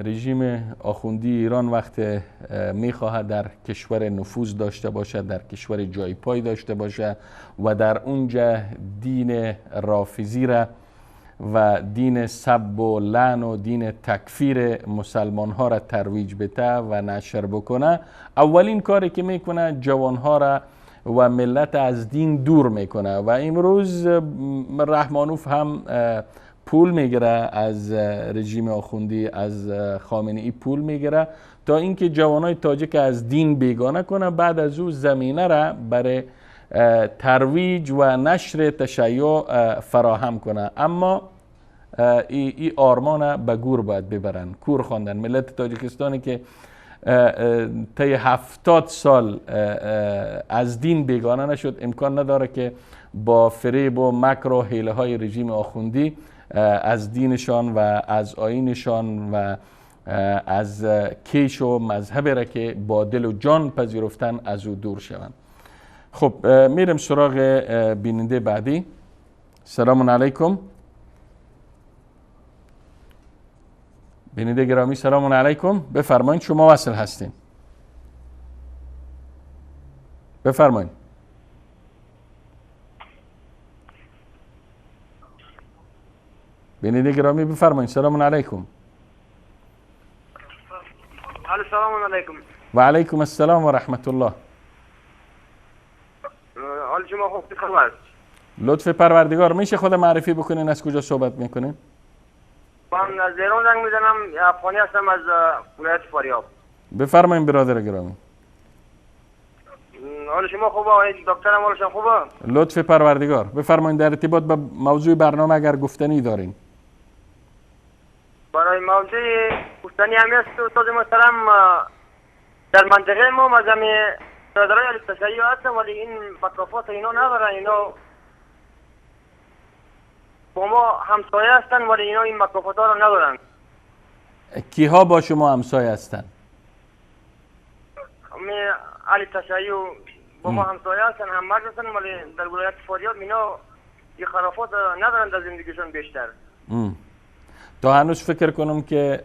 S1: رژیم آخوندی ایران وقت میخواهد در کشور نفوذ داشته باشد، در کشور جای پای داشته باشد و در اونجا دین رافضی را و دین سب و لعن و دین تکفیر مسلمان ها را ترویج بده و نشر بکنه، اولین کاری که میکنه جوانها را و ملت از دین دور میکنه. و امروز رحمانوف هم پول میگیره از رژیم آخوندی، از خامنه ای پول میگیره تا اینکه جوانای تاجیک از دین بیگانه کنه، بعد از او زمینه را برای ترویج و نشر تشیع فراهم کنه. اما ای آرمان به گور باید ببرن. کور خواندن ملت تاجیکستانی که طی 70 سال از دین بیگانه نشد، امکان نداره که با فریب و مکر و حیله های رژیم آخوندی از دینشان و از آیینشان و از کیش و مذهب را که با دل و جان پذیرفتن از او دور شوند. خب میرم سراغ بیننده بعدی. سلام علیکم. بیننده گرامی سلام علیکم، بفرمایید، شما وصل هستین. بفرمایید. بیننده گرامی بفرمایید. سلام علیکم.
S13: سلام علیکم.
S1: و علیکم السلام و رحمت الله.
S13: حال شما خوب؟ خبر؟
S1: لطف پروردگار. میشه خود معرفی بکنین از کجا صحبت میکنین؟
S13: من از ایران زنگ میزنم، افغانی هستم از ولایت فاریاب.
S1: بفرمایید برادر گرامی.
S13: حال شما خوبه؟ دکترم حالشان خوبه؟
S1: لطف پروردگار. بفرمایید در ارتباط با موضوع برنامه اگر گفتنی دارین.
S13: برای موضوع گفتنی همی است استاد محترم، در منطقه ما مذهبی برادرای علی تشیع هستن ولی این مکافات اینا ندارن. اینا با ما همسایه هستن ولی اینا این مکافات ها رو ندارن.
S1: کیها با شما همسایه هستن؟
S13: علی تشیع با ما همسایه هستن، هم مرد هستن ولی در ولایت فاریاب اینا یه خرافات ندارن در زندگیشون بیشتر.
S1: تا هنوز فکر کنم که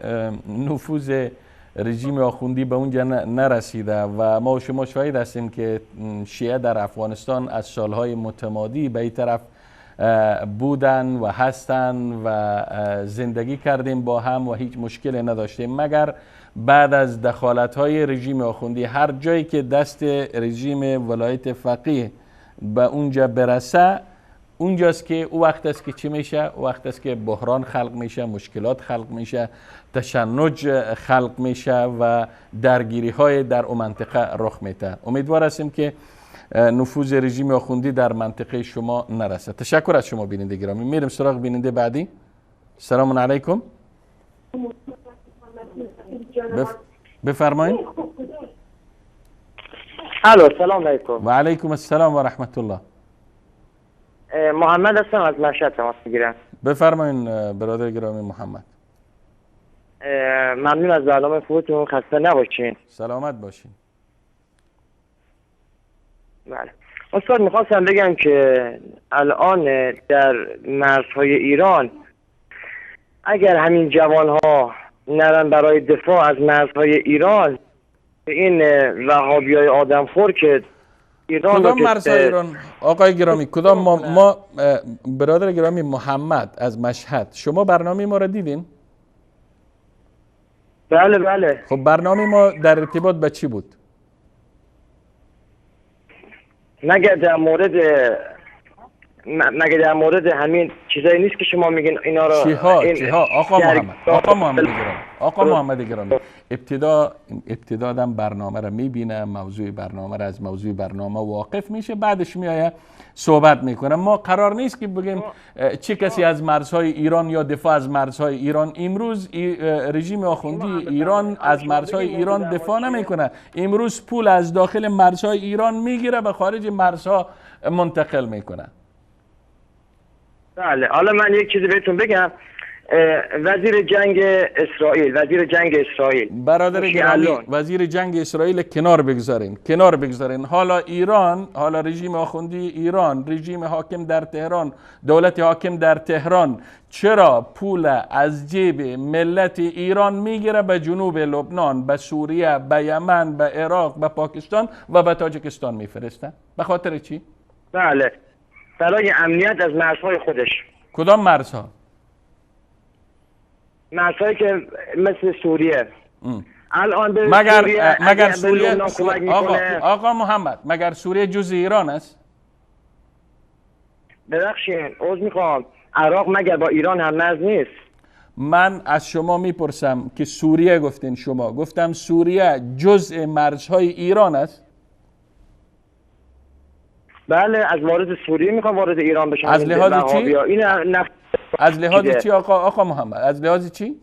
S1: نفوذ رژیم آخوندی به اونجا نرسیده و ما و شما شاهد هستیم که شیعه در افغانستان از سالهای متمادی به این طرف بودن و هستن و زندگی کردیم با هم و هیچ مشکلی نداشتیم، مگر بعد از دخالت‌های رژیم آخوندی هر جایی که دست رژیم ولایت فقیه به اونجا برسه، اونجاست که او وقت است که چی میشه؟ او وقت است که بحران خلق میشه، مشکلات خلق میشه، تشنج خلق میشه و درگیری های در اون منطقه رخ میده. امیدوار هستیم که نفوذ رژیم آخوندی در منطقه شما نرسه. تشکر از شما بیننده گرامی. میرم سراغ بیننده بعدی. سلام علیکم. بفرمایید.
S14: الو سلام علیکم.
S1: و علیکم السلام و رحمت الله.
S14: محمد هستم از مشهد تماس میگیرم.
S1: بفرمایید برادر گرامی محمد.
S14: ممنون از برنامه خوبتون، خسته نباشین.
S1: سلامت باشین.
S14: بله استاد، میخواستم بگم که الان در مرزهای ایران اگر همین جوانها نرن برای دفاع از مرزهای ایران، این وهابیای آدمخور که ایران
S1: کدام مرزهای ایران آقای گرامی؟ کدام ما برادر گرامی محمد از مشهد، شما برنامه ما را دیدین؟
S14: بله بله.
S1: خب برنامه ما در ارتباط به چی بود؟
S14: مگه در مورد همین چیزایی نیست که شما میگین اینا رو؟
S1: چیها آقا محمد گرامی ابتدا دم برنامه را میبینه، موضوع برنامه را از موضوع برنامه واقف میشه، بعدش میایه صحبت میکنه. ما قرار نیست که بگیم چه کسی از مرزهای ایران یا دفاع از مرزهای ایران. امروز رژیم آخوندی ایران از مرزهای ایران دفاع نمیکنه، امروز پول از داخل مرزهای ایران میگیره و خارج مرزها منتقل میکنه.
S14: بله، حالا من یک چیزی بهتون بگم. وزیر جنگ اسرائیل
S1: برادر گرامی، وزیر جنگ اسرائیل کنار بگذارین. حالا ایران، حالا رژیم آخوندی ایران، رژیم حاکم در تهران، دولت حاکم در تهران چرا پول از جیب ملت ایران میگیره به جنوب لبنان، به سوریه، به یمن، به عراق، به پاکستان و به تاجیکستان میفرسته؟ به خاطر چی؟
S14: بله، برای امنیت از مرزهای خودش.
S1: کدام مرزها؟
S14: مرزهایی که مثل سوریه. الان به
S1: مگر سوریه آقا محمد، مگر سوریه جز ایران است؟
S14: ببخشید عذر میخوام، عراق مگر با ایران هم مرز نیست؟
S1: من از شما میپرسم که سوریه گفتین شما، گفتم سوریه جزء مرزهای ایران است؟
S14: بله، از وارد سوریه میخوام وارد ایران بشن.
S1: از لحاظ چی؟ از لحاظ چی آقا محمد؟ از لحاظ چی؟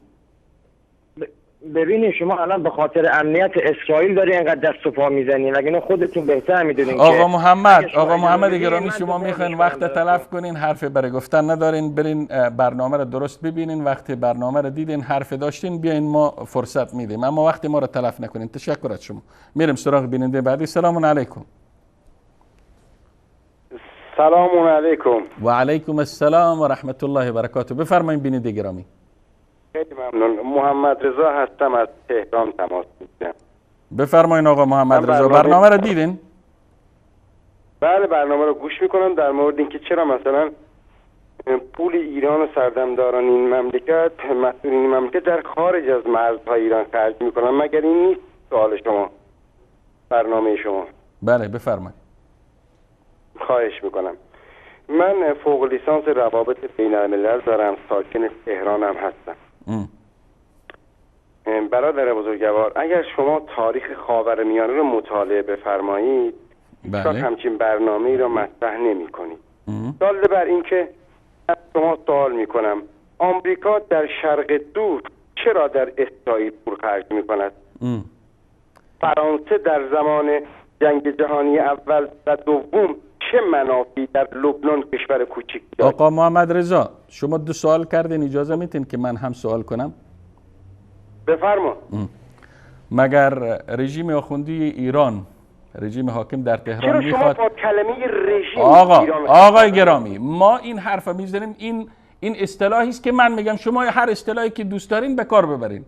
S14: ببینید شما الان به خاطر امنیت اسرائیل داری اینقدر دست و پا میزنین، اگه خودتون بهتر میدونین.
S1: آقا محمد گرامی، شما میخواین وقت تلف کنین، حرف برای گفتن ندارین، برین برنامه رو درست ببینین، وقتی برنامه رو دیدین حرف داشتین بیاین ما فرصت میدیم، اما وقتی ما رو تلف نکنین. تشکر از شما. میریم سراغ بیننده بعدی. سلام علیکم.
S15: سلام علیکم.
S1: و علیکم السلام و رحمت الله و برکاته. بفرمایید بیننده گرامی.
S15: خیلی ممنون. محمد رضا هستم، از تهران تماس میگیرم.
S1: بفرمایید آقا محمد رضا، برنامه رو دیدین؟
S15: بله، برنامه رو گوش میکنم در مورد اینکه چرا مثلا پول ایران و سردمداران این مملکت، مسئولین این مملکت در خارج از مرزهای ایران خرج میکنن. مگر این نیست سوال شما، برنامه شما؟
S1: بله بفرمایید.
S15: خواهش میکنم. من فوق لیسانس روابط بین الملل دارم، ساکن تهرانم هستم. برادر بزرگوار، اگر شما تاریخ خاورمیانه رو مطالعه بفرمایید، شاید همچین برنامه‌ای رو مطرح نمی‌کنید. دلیل بر این که از شما سوال میکنم، آمریکا در شرق دور چرا در اسرائیل پول خرج میکند؟ فرانسه در زمان جنگ جهانی اول و دوم چه منافعی در لبنان، کشور کوچیک داشت؟
S1: آقا محمد رضا، شما دو سوال کردین، اجازه میتین که من هم سوال کنم؟
S15: بفرما.
S1: مگر رژیم آخوندی ایران، رژیم حاکم در تهران میخواد؟
S15: چرا شما با کلمه رژیم
S1: آقای گرامی، ما این حرف میزنیم، این اصطلاحی است که من میگم شما هر اصطلاحی که دوست دارین به کار ببرین.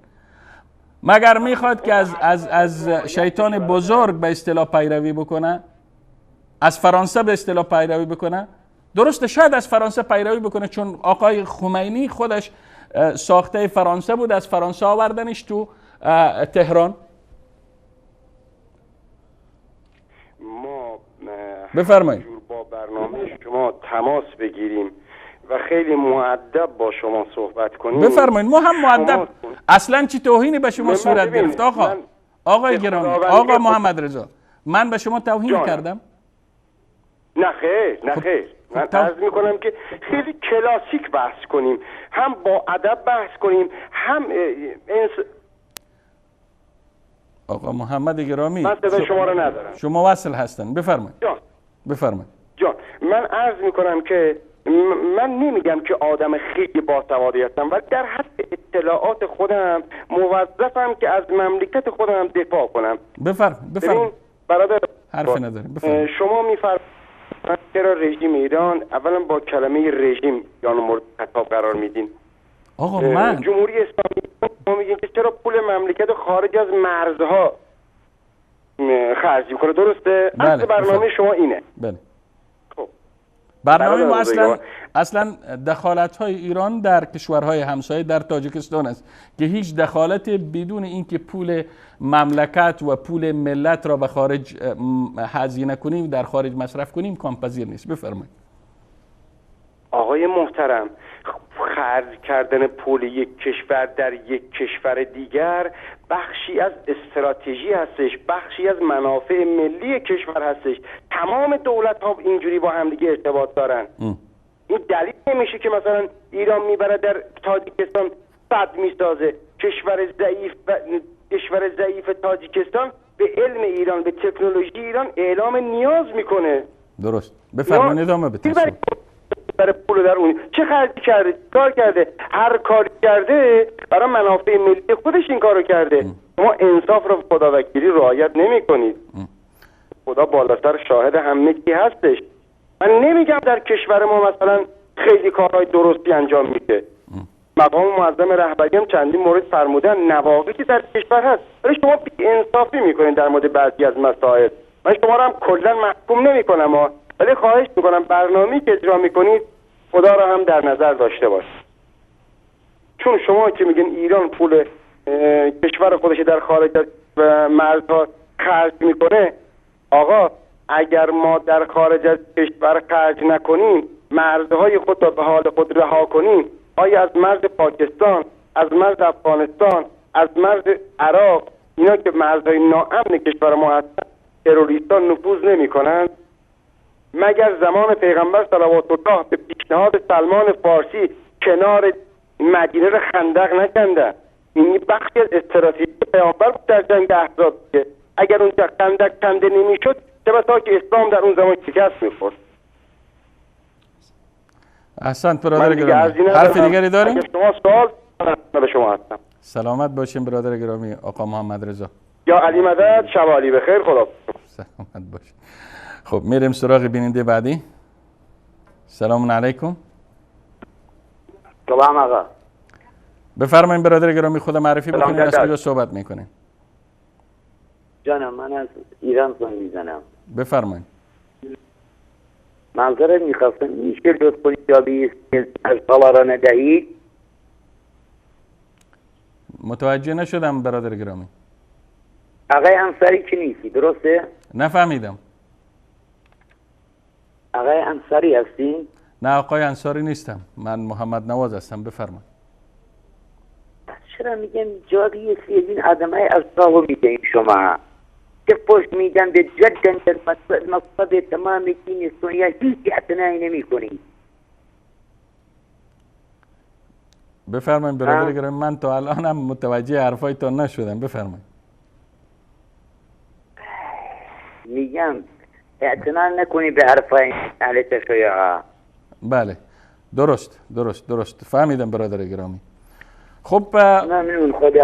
S1: مگر میخواد که از شیطان بزرگ به اصطلاح پیروی بکنه؟ از فرانسه به اصطلاح پیروی بکنه؟ درسته، شاید از فرانسه پیروی بکنه، چون آقای خمینی خودش ساخته فرانسه بود، از فرانسه آوردنش تو تهران.
S15: ما
S1: بفرمایید.
S15: با برنامه شما تماس بگیریم و خیلی مؤدب با شما صحبت کنیم.
S1: بفرمایید. ما هم مؤدب، اصلا چی توهینی به شما صورت گرفت آقای گرامی، آقا محمد رضا، من به شما توهین کردم؟
S15: نه خیر. من عرض میکنم که خیلی کلاسیک بحث کنیم، هم با ادب بحث کنیم، هم
S1: آقا محمد گرامی،
S15: من صدای شما رو ندارم.
S1: شما وصل هستن. بفرمایید. بفرمایید.
S15: من عرض میکنم که من نمیگم که آدم خیلی باسوادی هستم، ولی در حد اطلاعات خودم موظفم که از مملکت خودم دفاع کنم.
S1: بفرمایید.
S15: برادر
S1: حرف نداریم. بفرمایید.
S15: شما میفرمایید چرا رژیم ایران، اولا با کلمه رژیم یعنی مورد خطاب قرار میدین؟
S1: آقا من
S15: جمهوری اسلامی ما میگیم که چرا پول مملکت خارج از مرزها خرج میکنه، درسته؟
S1: بله.
S15: برنامه شما اینه.
S1: بله. خب برنامه ما اصلا دخالت های ایران در کشورهای همسایه، در تاجیکستان است که هیچ دخالت بدون اینکه پول مملکت و پول ملت را به خارج هزینه کنیم، در خارج مصرف کنیم، امکان پذیر نیست. بفرمایید.
S15: آقای محترم، خرج کردن پول یک کشور در یک کشور دیگر بخشی از استراتژی هستش، بخشی از منافع ملی کشور هستش. تمام دولت ها اینجوری با همدیگه ارتباط دارن. این دلیل نمیشه که مثلا ایران میبره در تاجیکستان صد میسازه. کشور ضعیف تاجیکستان به علم ایران، به تکنولوژی ایران اعلام نیاز میکنه.
S1: درست. بفرمایید ادامه بدید.
S15: کشور پول در اون چه خرجی کرده، کار کرده؟ هر کاری کرده برای منافع ملی خودش این کارو کرده. شما انصاف رو خدا وکیلی رعایت نمی‌کنید. خدا بالاتر شاهد همه کی هستش. من نمیگم در کشور ما مثلا خیلی کارهای درستی انجام میشه. مقام معظم رهبری هم چندین مورد فرمودن نواقصی در کشور هست، ولی شما بی انصافی میکنید در مورد بعضی از مسائل. من شما رو هم کلا محکوم نمیکنم، ولی خواهش میکنم برنامه‌ای که اجرا میکنید خدا رو هم در نظر داشته باشید. چون شما که میگین ایران پول کشور خودش در خارج از مرزها خرج میکنه، آقا اگر ما در خارج از کشور خرج نکنیم، مرزهای خود را به حال خود رها کنیم، آیا از مرز پاکستان، از مرز افغانستان، از مرز عراق، اینا که مرزهای ناامن کشور ما هستن، تروریستان نفوذ نمی کنند؟ مگر زمان پیغمبر صلوات الله به پیشنهاد سلمان فارسی کنار مدینه را خندق نکندن؟ این بخشی از استراتژی پیامبر بود در جنگ احزاب که اگر اونجا خندق کنده نمیشد چه بسا که اسلام در اون زمان شکست میخورد.
S1: احسنت برادر گرامی. حرف دیگری داریم؟
S15: شما سوال به شما هستم.
S1: سلامت باشین برادر گرامی آقا محمد رضا.
S15: یا علی مدد، شب علی بخیر. خدا
S1: سلامت باشین. خب میریم سراغ بیننده بعدی. سلام علیکم.
S16: سلام آقا.
S1: بفرمایید برادر گرامی، خود معرفی بکنید، از کجا صحبت میکنین؟
S16: جانم من از ایران زنگ میزنم.
S1: بفرمایید.
S16: معذرت میخواستم میشه لطف کنید جوابی از حالا را ندهید؟
S1: متوجه نشدم برادر گرامی.
S16: آقای انصاری که نیستی درسته؟
S1: نفهمیدم.
S16: آقای انصاری هستین؟
S1: نه آقای انصاری نیستم، من محمد نواز هستم. بفرمایید.
S16: چرا میگم جوابی از این آدمای اصلاحو میدین شما که پشت میدن به جدن در مصطب تمام دین سنیا هیچ اعتنایی نمی کنی؟
S1: بفرمایید برادر گرامی، من تا الانم متوجه حرفایتون نشدم. بفرمایید.
S16: میگم اعتنا نکنی به حرفای اهل تشیع.
S1: بله درست فهمیدم برادر گرامی. خب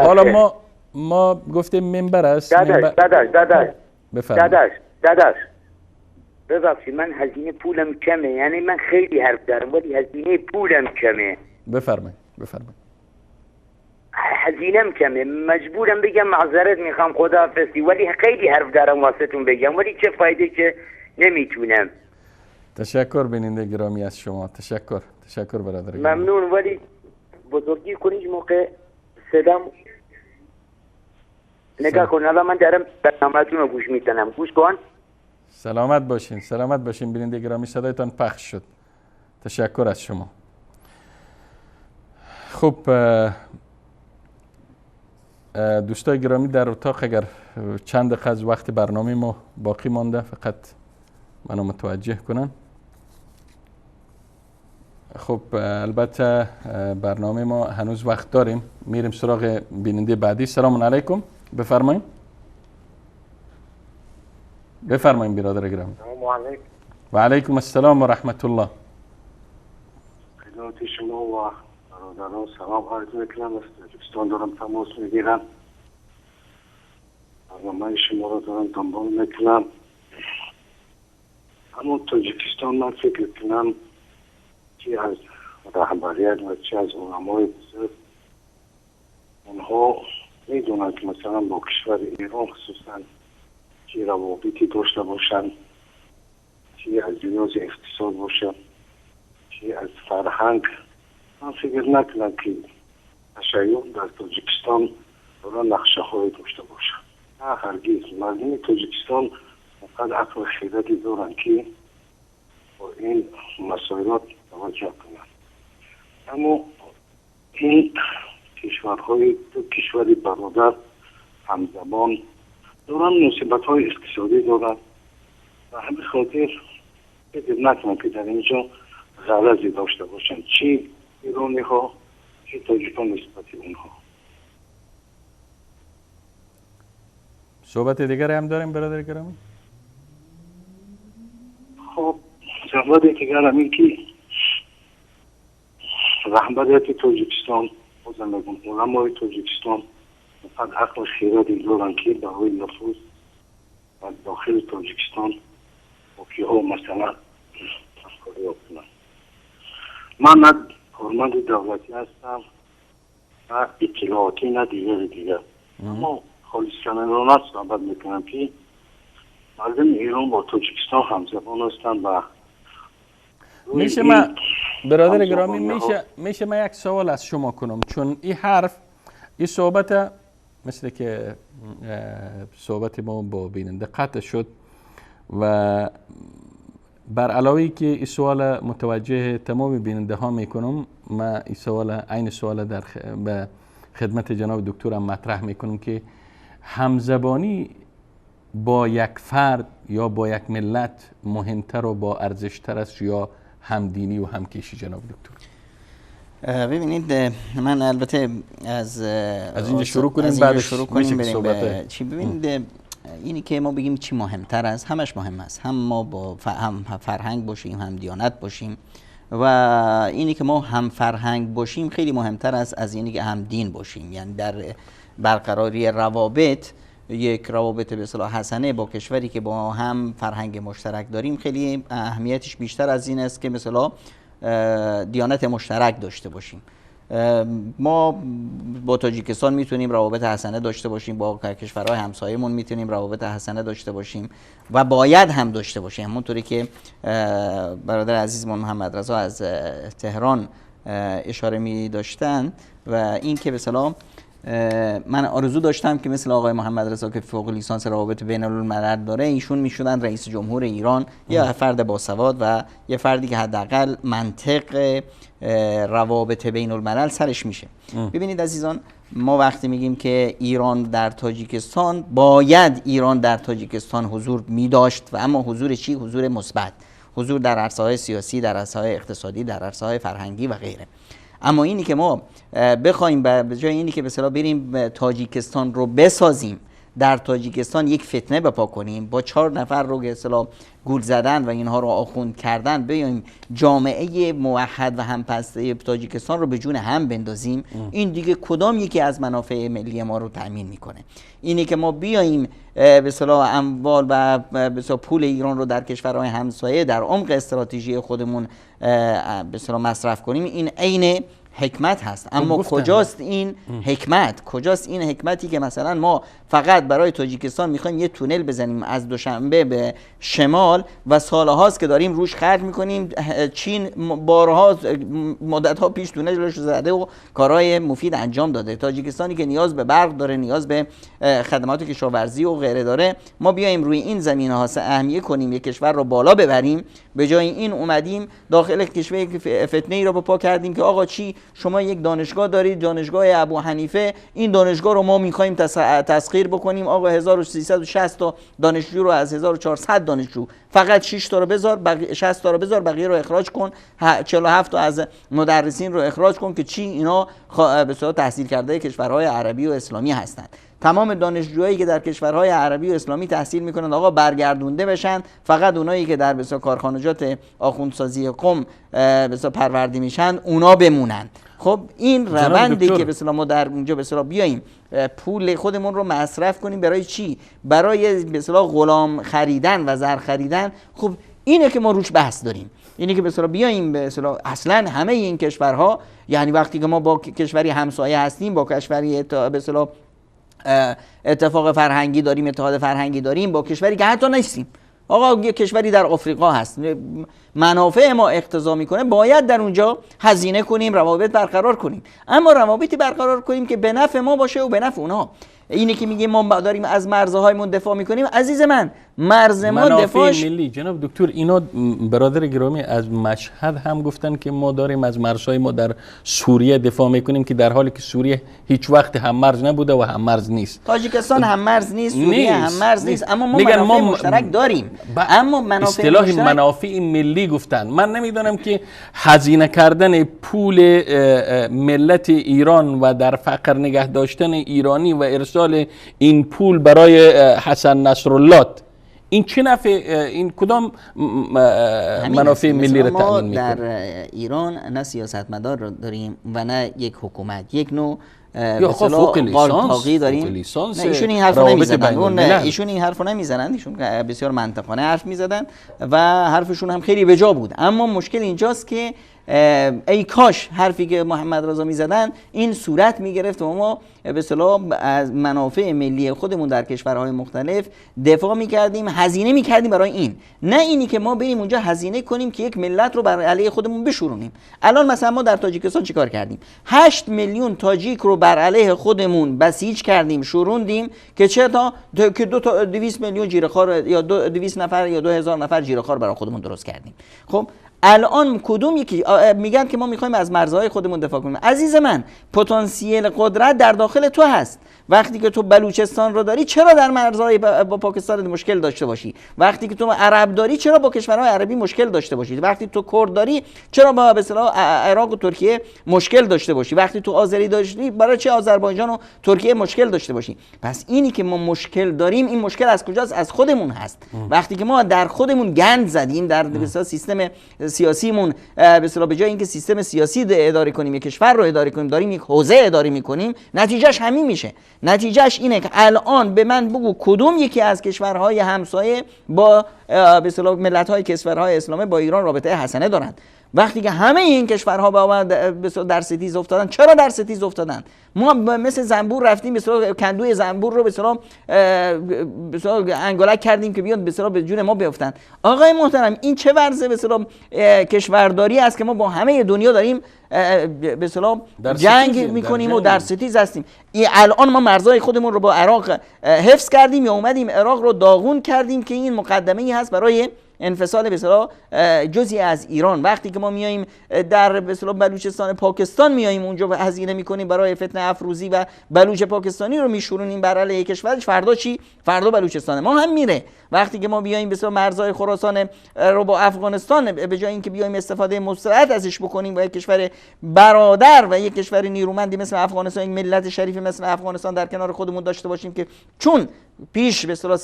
S1: حالا ما گفتیم منبر است.
S16: داداش ببخشید من هزینه پولم کمه، یعنی من خیلی حرف دارم ولی هزینه پولم کمه.
S1: بفرمایید.
S16: هزینم کمه، مجبورم بگم معذرت میخوام خداحافظی، ولی خیلی حرف دارم واسهتون بگم، ولی چه فایده که نمیتونم.
S1: تشکر بیننده گرامی از شما. تشکر برادر گرامی.
S16: ممنون، ولی بزرگی کنید موقع صدام نگاه کن. الان من دارم برنامه‌تون رو گوش میکنم. گوش کن.
S1: سلامت باشین بیننده گرامی، صدایتان پخش شد. تشکر از شما. خب دوستای گرامی در اتاق اگر چند دقیقه از وقت برنامه ما باقی مانده فقط منو متوجه کنن. خب البته برنامه ما هنوز وقت داریم، میریم سراغ بیننده بعدی. سلام علیکم. بفرمایید برادر گرامی.
S17: سلام علیکم.
S1: و علیکم السلام و رحمت الله.
S17: خدمت شما و برادران سلام عرض میکنم. از تاجیکستان دارم تماس میگیرم. برنامه شما را دارم دنبال میکنم. اما تاجیکستان من فکر کنم چی از رهبریت و چی از علمای بزرگ اونها میدونن که مثلا با کشور ایران خصوصا چی روابطی داشته باشن، چی از لحاظ اقتصاد باشن، چی از فرهنگ. من فکر نکنم که تشیع در تاجیکستان دارن نقشه های داشته باشن. نه هرگز. مردم تاجیکستان فقط عقل و خیرتی دارن که با این مسائلات توجه کنن. اما این کشورهای دو کشور برادر همزمان دارن مصیبت های اقتصادی دارن و همین خاطر فکر نکنم که در اینجا غرضی داشته باشن چی ایرانی ها چی تاجیکان نسبت اونها.
S1: صحبت دیگر هم داریم برادر گرامی؟
S17: خب صحبت دیگر هم این که رهبریت تاجیکستان بازم میگم علمای تاجیکستان فقط عقل خیرات دارن که برای نفوذ و داخل تاجیکستان و که ها مثلا تفکری کنند. من نه کارمند دولتی هستم نه اطلاعاتی نه دیگر اما خالصانه صحبت میکنم که مردم ایران با تاجیکستان همزبان هستند و
S1: میشه من برادر گرامی میشه من یک سوال از شما کنم، چون این حرف این صحبت مثل که صحبت ما با بیننده قطع شد و بر علاوه که این سوال متوجه تمام بیننده ها میکنم، من این سوال عین سوال در به خدمت جناب دکترم مطرح میکنم که همزبانی با یک فرد یا با یک ملت مهمتر و با ارزشتر است یا همدینی و همکشی جناب دکتر؟
S2: ببینید من البته از
S1: اینجا شروع کنیم
S2: بریم به چی. ببینید اینی که ما بگیم چی مهمتر است، همش مهم است، هم ما با هم فرهنگ باشیم هم دیانت باشیم و اینی که ما هم فرهنگ باشیم خیلی مهمتر است از اینی که هم دین باشیم. یعنی در برقراری روابط، یک روابط به اصطلاح حسنه با کشوری که با هم فرهنگ مشترک داریم خیلی اهمیتش بیشتر از این است که مثلا دیانت مشترک داشته باشیم. ما با تاجیکستان میتونیم روابط حسنه داشته باشیم، با کشورهای همسایه‌مون میتونیم روابط حسنه داشته باشیم و باید هم داشته باشیم، همونطوری که برادر عزیزمون محمد رضا از تهران اشاره می داشتن. و این که به اصطلاح من آرزو داشتم که مثل آقای محمد رضا که فوق لیسانس روابط بین الملل داره، ایشون میشدن رئیس جمهور ایران، یا فرد باسواد و یه فردی که حداقل منطق روابط بین الملل سرش میشه. ببینید عزیزان، ما وقتی میگیم که ایران در تاجیکستان، باید ایران در تاجیکستان حضور میداشت و اما حضور چی؟ حضور مثبت، حضور در عرصه‌های سیاسی، در عرصه‌های اقتصادی، در عرصه‌های فرهنگی و غیره. اما اینی که ما بخوایم به جای اینی که به اصطلاح بریم تاجیکستان رو بسازیم، در تاجیکستان یک فتنه بپا کنیم، با 4 نفر رو به اصطلاح گول زدن و اینها رو آخوند کردن، بیایم جامعه موحد و همپسته تاجیکستان رو به جون هم بندازیم، این دیگه کدام یکی از منافع ملی ما رو تامین میکنه؟ اینی که ما بیاییم به اصطلاح اموال و به اصطلاح پول ایران رو در کشورهای همسایه در عمق استراتژی خودمون به اصطلاح مصرف کنیم، این عین حکمت هست. اما کجاست این حکمت؟ کجاست این حکمتی که مثلا ما فقط برای تاجیکستان میخوایم یه تونل بزنیم از دوشنبه به شمال و سالهاست که داریم روش خرج میکنیم؟ چین بارها مدتها پیش تونلش زده و کارهای مفید انجام داده. تاجیکستانی که نیاز به برق داره، نیاز به خدمات کشاورزی و غیره داره، ما بیایم روی این زمینه ها اهمیه کنیم، یک کشور رو بالا ببریم. به جای این اومدیم داخل کشور فتنه ای رو بپا کردیم که آقا چی، شما یک دانشگاه دارید، دانشگاه ابو حنیفه، این دانشگاه رو ما می‌خوایم تسخیر بکنیم، آقا 1360 تا دانشجو رو از 1400 دانشجو فقط 6 تا رو بذار، 60 تا رو بذار، بقیه رو اخراج کن، 47 تا از مدرسین رو اخراج کن که چی، اینا به اصطلاح تحصیل کرده کشورهای عربی و اسلامی هستند. تمام دانشجوهایی که در کشورهای عربی و اسلامی تحصیل میکنند آقا برگردونده بشن، فقط اونایی که در بسیار کارخانجات آخوندسازی قم بسیار پرورده میشن اونا بمونن. خب این روندی که بسیار ما در اونجا بسیار بیاییم پول خودمون رو مصرف کنیم برای چی؟ برای بسیار غلام خریدن و زر خریدن. خب اینه که ما روش بحث داریم، اینه که بسیار بیاییم بسیار اصلا همه این کشورها، یعنی وقتی که ما با کشوری همسایه هستیم، با کشوری بسیار اتفاق فرهنگی داریم، اتحاد فرهنگی داریم، با کشوری که حتی نیستیم، آقا یه کشوری در آفریقا هست، منافع ما اقتضا میکنه باید در اونجا هزینه کنیم، روابط برقرار کنیم، اما روابطی برقرار کنیم که به نفع ما باشه و به نفع اونها. اینی که میگیم ما داریم از مرزهایمون دفاع میکنیم، عزیز من مرز ما دفاعش
S1: ملی. جناب دکتر اینا برادر گرامی از مشهد هم گفتن که ما داریم از مرزهای ما در سوریه دفاع میکنیم، که در حالی که سوریه هیچ وقت هم مرز نبوده و هم مرز نیست.
S2: تاجیکستان هم مرز نیست، سوریه هم مرز نیست، اما ما منافع مشترک داریم. اما منافع
S1: اصطلاح منافع ملی گفتن. من نمیدونم که هزینه کردن پول ملت ایران و در فقر نگه داشتن ایرانی و ارسال این پول برای حسن نصرالله، این چه نفع، این کدام منافع ملی را تامین میکنه؟
S2: در ایران نه سیاستمدار رو داریم و نه یک حکومت، یک نوع
S1: یا فوق لیسانس
S2: داریم. نه ایشون این حرفو نمیزنن، ایشون این حرفو نمیزنن، ایشون بسیار منطقانه حرف میزدن و حرفشون هم خیلی به جا بود. اما مشکل اینجاست که ای کاش حرفی که محمد رضا میزدن این صورت میگرفت و ما به اصطلاح از منافع ملی خودمون در کشورهای مختلف دفاع میکردیم، هزینه میکردیم برای این، نه اینی که ما بریم اونجا هزینه کنیم که یک ملت رو بر علیه خودمون بشورونیم. الان مثلا ما در تاجیکستان چیکار کردیم؟ 8 میلیون تاجیک رو بر علیه خودمون بسیج کردیم، شوروندیم که چه تا که 200 میلیون جیره‌خوار یا 200 نفر یا 2000 نفر جیره‌خوار برای خودمون درست کردیم. خب الان کدوم یکی میگن که ما میخوایم از مرزهای خودمون دفاع کنیم؟ عزیز من، پتانسیل قدرت در داخل تو هست. وقتی که تو بلوچستان رو داری چرا در مرزهای با پاکستان مشکل داشته باشی؟ وقتی که تو عرب داری چرا با کشورهای عربی مشکل داشته باشی؟ وقتی تو کرد داری چرا با به اصطلاح عراق و ترکیه مشکل داشته باشی؟ وقتی تو آذری داشتی برای چه آذربایجان و ترکیه مشکل داشته باشی؟ پس اینی که ما مشکل داریم، این مشکل از کجاست؟ از خودمون هست. وقتی که ما در خودمون گند زدیم، در به اصطلاح سیستم سیاسیمون به اصطلاح به جای اینکه سیستم سیاسی اداره کنیم، یک کشور رو اداره کنیم، داریم یک حوزه اداره می‌کنیم، نتیجهش همین میشه. نتیجهش اینه که الان به من بگو کدوم یکی از کشورهای همسایه با به اصطلاح ملت‌های کشورهای اسلامی با ایران رابطه حسنه دارند؟ وقتی که همه این کشورها با در ستیز افتادن. چرا در ستیز افتادن؟ ما مثل زنبور رفتیم، مثلا کندوی زنبور رو به اصطلاح انگولک کردیم که بیان به اصطلاح به جون ما بیفتن. آقای محترم، این چه ورزه به اصطلاح کشورداری است که ما با همه دنیا داریم به اصطلاح جنگ میکنیم و در ستیز هستیم؟ الان ما مرزهای خودمون رو با عراق حفظ کردیم یا اومدیم عراق رو داغون کردیم که این مقدمه ای هست برای انفصال به اصطلاح جزئی از ایران. وقتی که ما میایم در به اصطلاح بلوچستان پاکستان میایم اونجا و هزینه میکنیم برای فتنه افروزی و بلوچ پاکستانی رو میشورونیم بر علیه کشورش، فردا چی؟ فردا بلوچستان ما هم میره. وقتی که ما بیایم به اصطلاح مرزهای خراسان رو با افغانستان به جای اینکه بیایم استفاده مستعد ازش بکنیم و یک کشور برادر و یک کشور نیرومندی مثل افغانستان، یک ملت شریف مثل افغانستان در کنار خودمون داشته باشیم که چون پیش به اصطلاح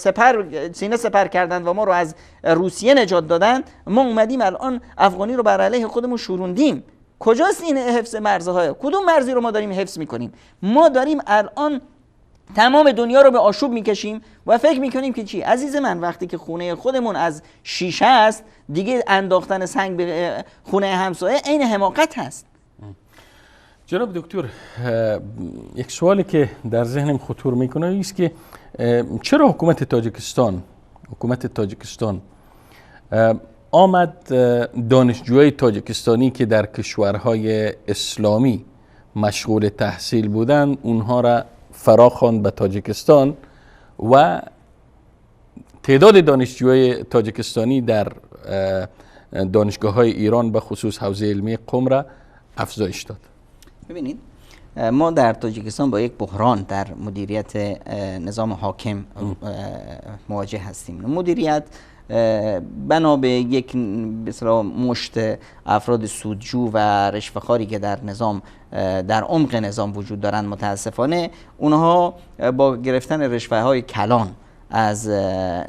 S2: سینه سپر کردند و ما رو از روسیه نجات دادن، ما اومدیم الان افغانی رو بر علیه خودمون شوروندیم. کجاست این حفظ مرزهای؟ کدوم مرزی رو ما داریم حفظ میکنیم؟ ما داریم الان تمام دنیا رو به آشوب میکشیم و فکر میکنیم که چی؟ عزیز من، وقتی که خونه خودمون از شیشه است، دیگه انداختن سنگ به خونه همسایه عین حماقت هست.
S1: جناب دکتر، یک سوالی که در ذهنم خطور میکنه است که چرا حکومت تاجیکستان آمد دانشجوهای تاجیکستانی که در کشورهای اسلامی مشغول تحصیل بودند اونها را فراخواند به تاجیکستان و تعداد دانشجوهای تاجیکستانی در دانشگاه‌های ایران به خصوص حوزه علمی قم را افزایش داد؟
S2: ببینید، ما در تاجیکستان با یک بحران در مدیریت نظام حاکم مواجه هستیم. مدیریت بنا به یک بسیار مشت افراد سودجو و رشوه‌خواری که در نظام در عمق نظام وجود دارند، متاسفانه اونها با گرفتن رشوه‌های کلان از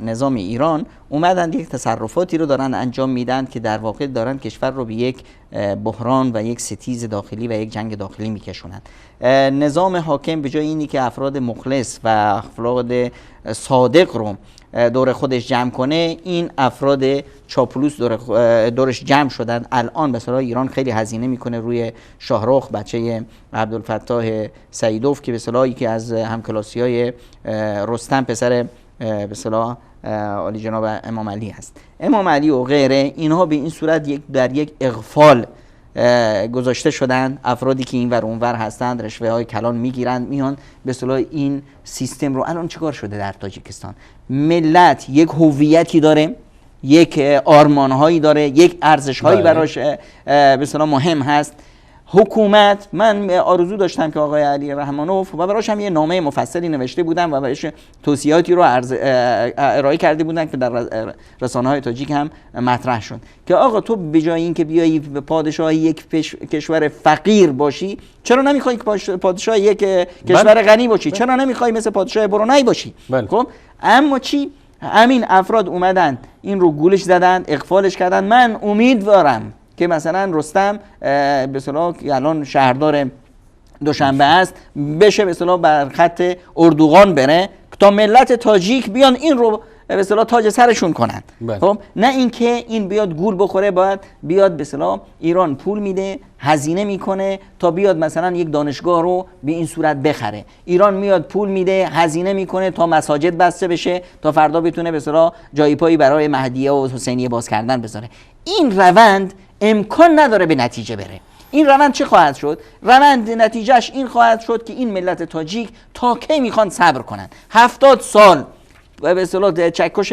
S2: نظام ایران اومدن یک تصرفاتی رو دارن انجام میدن که در واقع دارن کشور رو به یک بحران و یک ستیز داخلی و یک جنگ داخلی میکشونن. نظام حاکم به جای اینی که افراد مخلص و افراد صادق رو دور خودش جمع کنه، این افراد چاپلوس دورش جمع شدن. الان مثلا ایران خیلی هزینه میکنه روی شاهرخ، بچه عبدالفتاح سعیدوف که به اصطلاح یکی از همکلاسی‌های رستم پسر به اصطلاح عالی جناب امام علی هست، امام علی و غیره، اینها به این صورت در یک اغفال گذاشته شدن. افرادی که این ور اون ور هستند رشوه های کلان میگیرند، میان به اصطلاح این سیستم رو. الان چیکار شده در تاجیکستان؟ ملت یک هویتی داره، یک آرمانهایی داره، یک ارزش‌هایی براش به اصطلاح مهم هست. حکومت، من آرزو داشتم که آقای علی رحمانوف و براش هم یه نامه مفصلی نوشته بودم و براش توصیاتی رو ارائه کرده بودن که در رسانه‌های تاجیک هم مطرح شد که آقا تو به جای اینکه بیایی پادشاه یک کشور فقیر باشی، چرا نمیخوای پادشاه یک کشور غنی باشی؟ چرا نمیخوای مثل پادشاه برونای باشی؟ خب اما چی؟ همین افراد اومدن این رو گولش زدن، اغفالش کردن. من امیدوارم که مثلا رستم به اصطلاح الان شهردار دوشنبه است، بشه به اصطلاح بر خط اردوغان بره تا ملت تاجیک بیان این رو به اصطلاح تاج سرشون کنن. خب نه اینکه این بیاد گول بخوره، باید بیاد به اصطلاح ایران پول میده، هزینه میکنه تا بیاد مثلا یک دانشگاه رو به این صورت بخره. ایران میاد پول میده، هزینه میکنه تا مساجد بسته بشه، تا فردا بتونه به اصطلاح جای پایی برای مهدیه و حسینیه باز کردن بذاره. این روند امکان نداره به نتیجه بره. این روند چه خواهد شد؟ روند نتیجهش این خواهد شد که این ملت تاجیک تا کی میخوان صبر کنن؟ 70 سال به اصطلاح چکش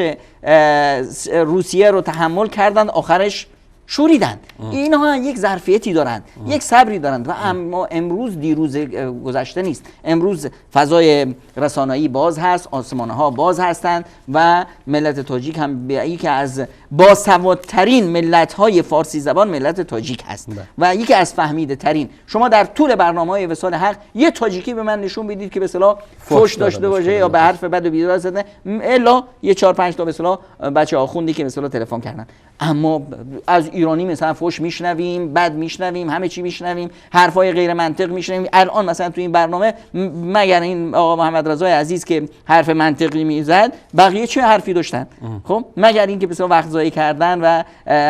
S2: روسیه رو تحمل کردن، آخرش شوریدن. اینها یک ظرفیتی دارند، یک صبری دارند و اما امروز دیروز گذشته نیست. امروز فضای رسانه‌ای باز هست، آسمان‌ها باز هستند و ملت تاجیک هم یکی از باسوادترین ملت‌های فارسی زبان ملت تاجیک هست و یکی از فهمیده ترین. شما در طول برنامه‌های وصال حق یه تاجیکی به من نشون بدید که به اصطلاح فحش داشته باشه یا به حرف بد و بی‌ضرر زده، الا یه 4-5 تا به اصطلاح بچه آخوندی که به اصطلاح تلفن کردن. اما از ایرانی مثلا فحش میشنویم، بد میشنویم، همه چی میشنویم، حرفای غیر منطق میشنویم. الان مثلا تو این برنامه مگر این آقا محمد رضای عزیز که حرف منطقی میزد، بقیه چه حرفی داشتن؟ خب مگر اینکه بسیار وقت ضایع کردن و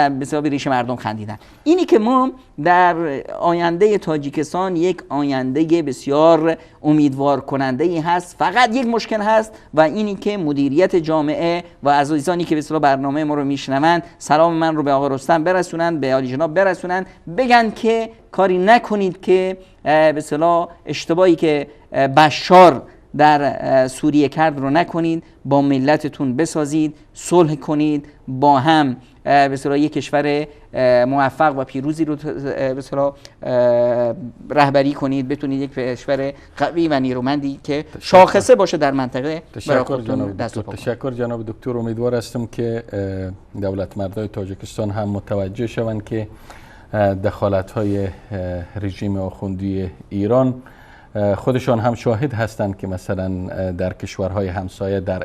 S2: بسیار به ریش مردم خندیدن. اینی که ما در آینده تاجیکستان یک آینده بسیار امیدوار کننده ای هست. فقط یک مشکل هست و اینی که مدیریت جامعه و عزیزانی که به اصطلاح برنامه ما رو میشنوند سلام من رو به آقا رستم برسونن، به عالی جناب برسونن، بگن که کاری نکنید که به اصطلاح اشتباهی که بشار در سوریه کرد رو نکنید، با ملتتون بسازید، صلح کنید، با هم به اصطلاح یک کشور موفق و پیروزی رو به اصطلاح رهبری کنید، بتونید یک کشور قوی و نیرومندی که شاخصه باشه در منطقه.
S1: تشکر جناب دکتر. امیدوار هستم که دولت مردای تاجیکستان هم متوجه شوند که دخالت‌های رژیم آخوندی ایران خودشان هم شاهد هستند که مثلا در کشورهای همسایه، در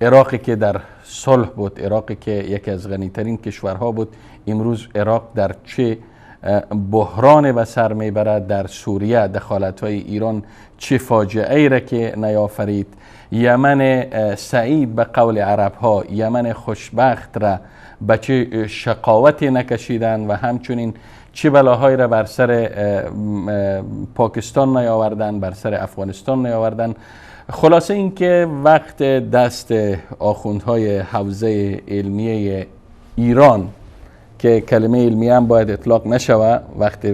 S1: عراقی که در صلح بود، عراقی که یکی از غنیترین کشورها بود، امروز عراق در چه بحران به سر میبرد. در سوریه دخالت‌های ایران چه فاجعه ای را که نیافرید. یمن سعید به قول عرب ها، یمن خوشبخت را به چه شقاوتی نکشیدن و همچنین چه بلاهایی را بر سر پاکستان نیاوردن، بر سر افغانستان نیاوردن. خلاصه اینکه وقت دست آخوندهای حوزه علمیه ایران، که کلمه علمیه هم باید اطلاق نشوه، وقت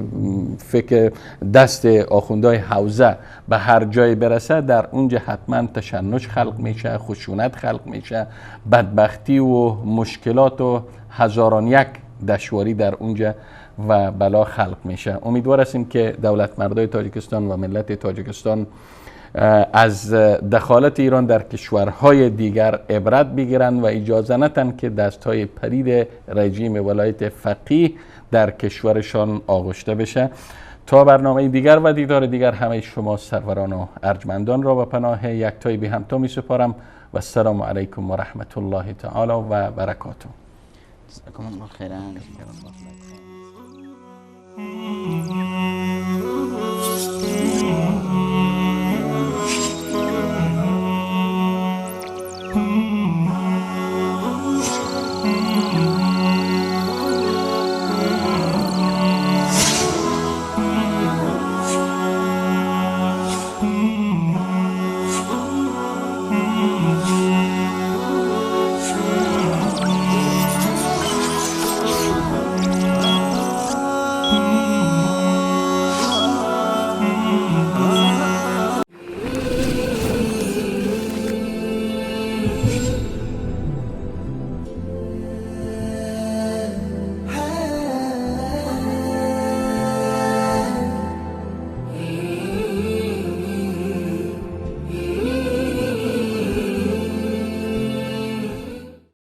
S1: فکر دست آخوندهای حوزه به هر جای برسه، در اونجا حتما تشنج خلق میشه، خشونت خلق میشه، بدبختی و مشکلات و هزاران یک دشواری در اونجا و بلا خلق میشه. امیدوار هستیم که دولت مردای تاجیکستان و ملت تاجیکستان از دخالت ایران در کشورهای دیگر عبرت بگیرند و اجازه ندهند که دستهای پرید رژیم ولایت فقیه در کشورشان آغشته بشه. تا برنامه دیگر و دیدار دیگر همه شما سروران و ارجمندان را به پناه یکتای بی همتا می سپارم و السلام علیکم و رحمت الله تعالی و برکاته.
S2: جزاکم الله خیرا.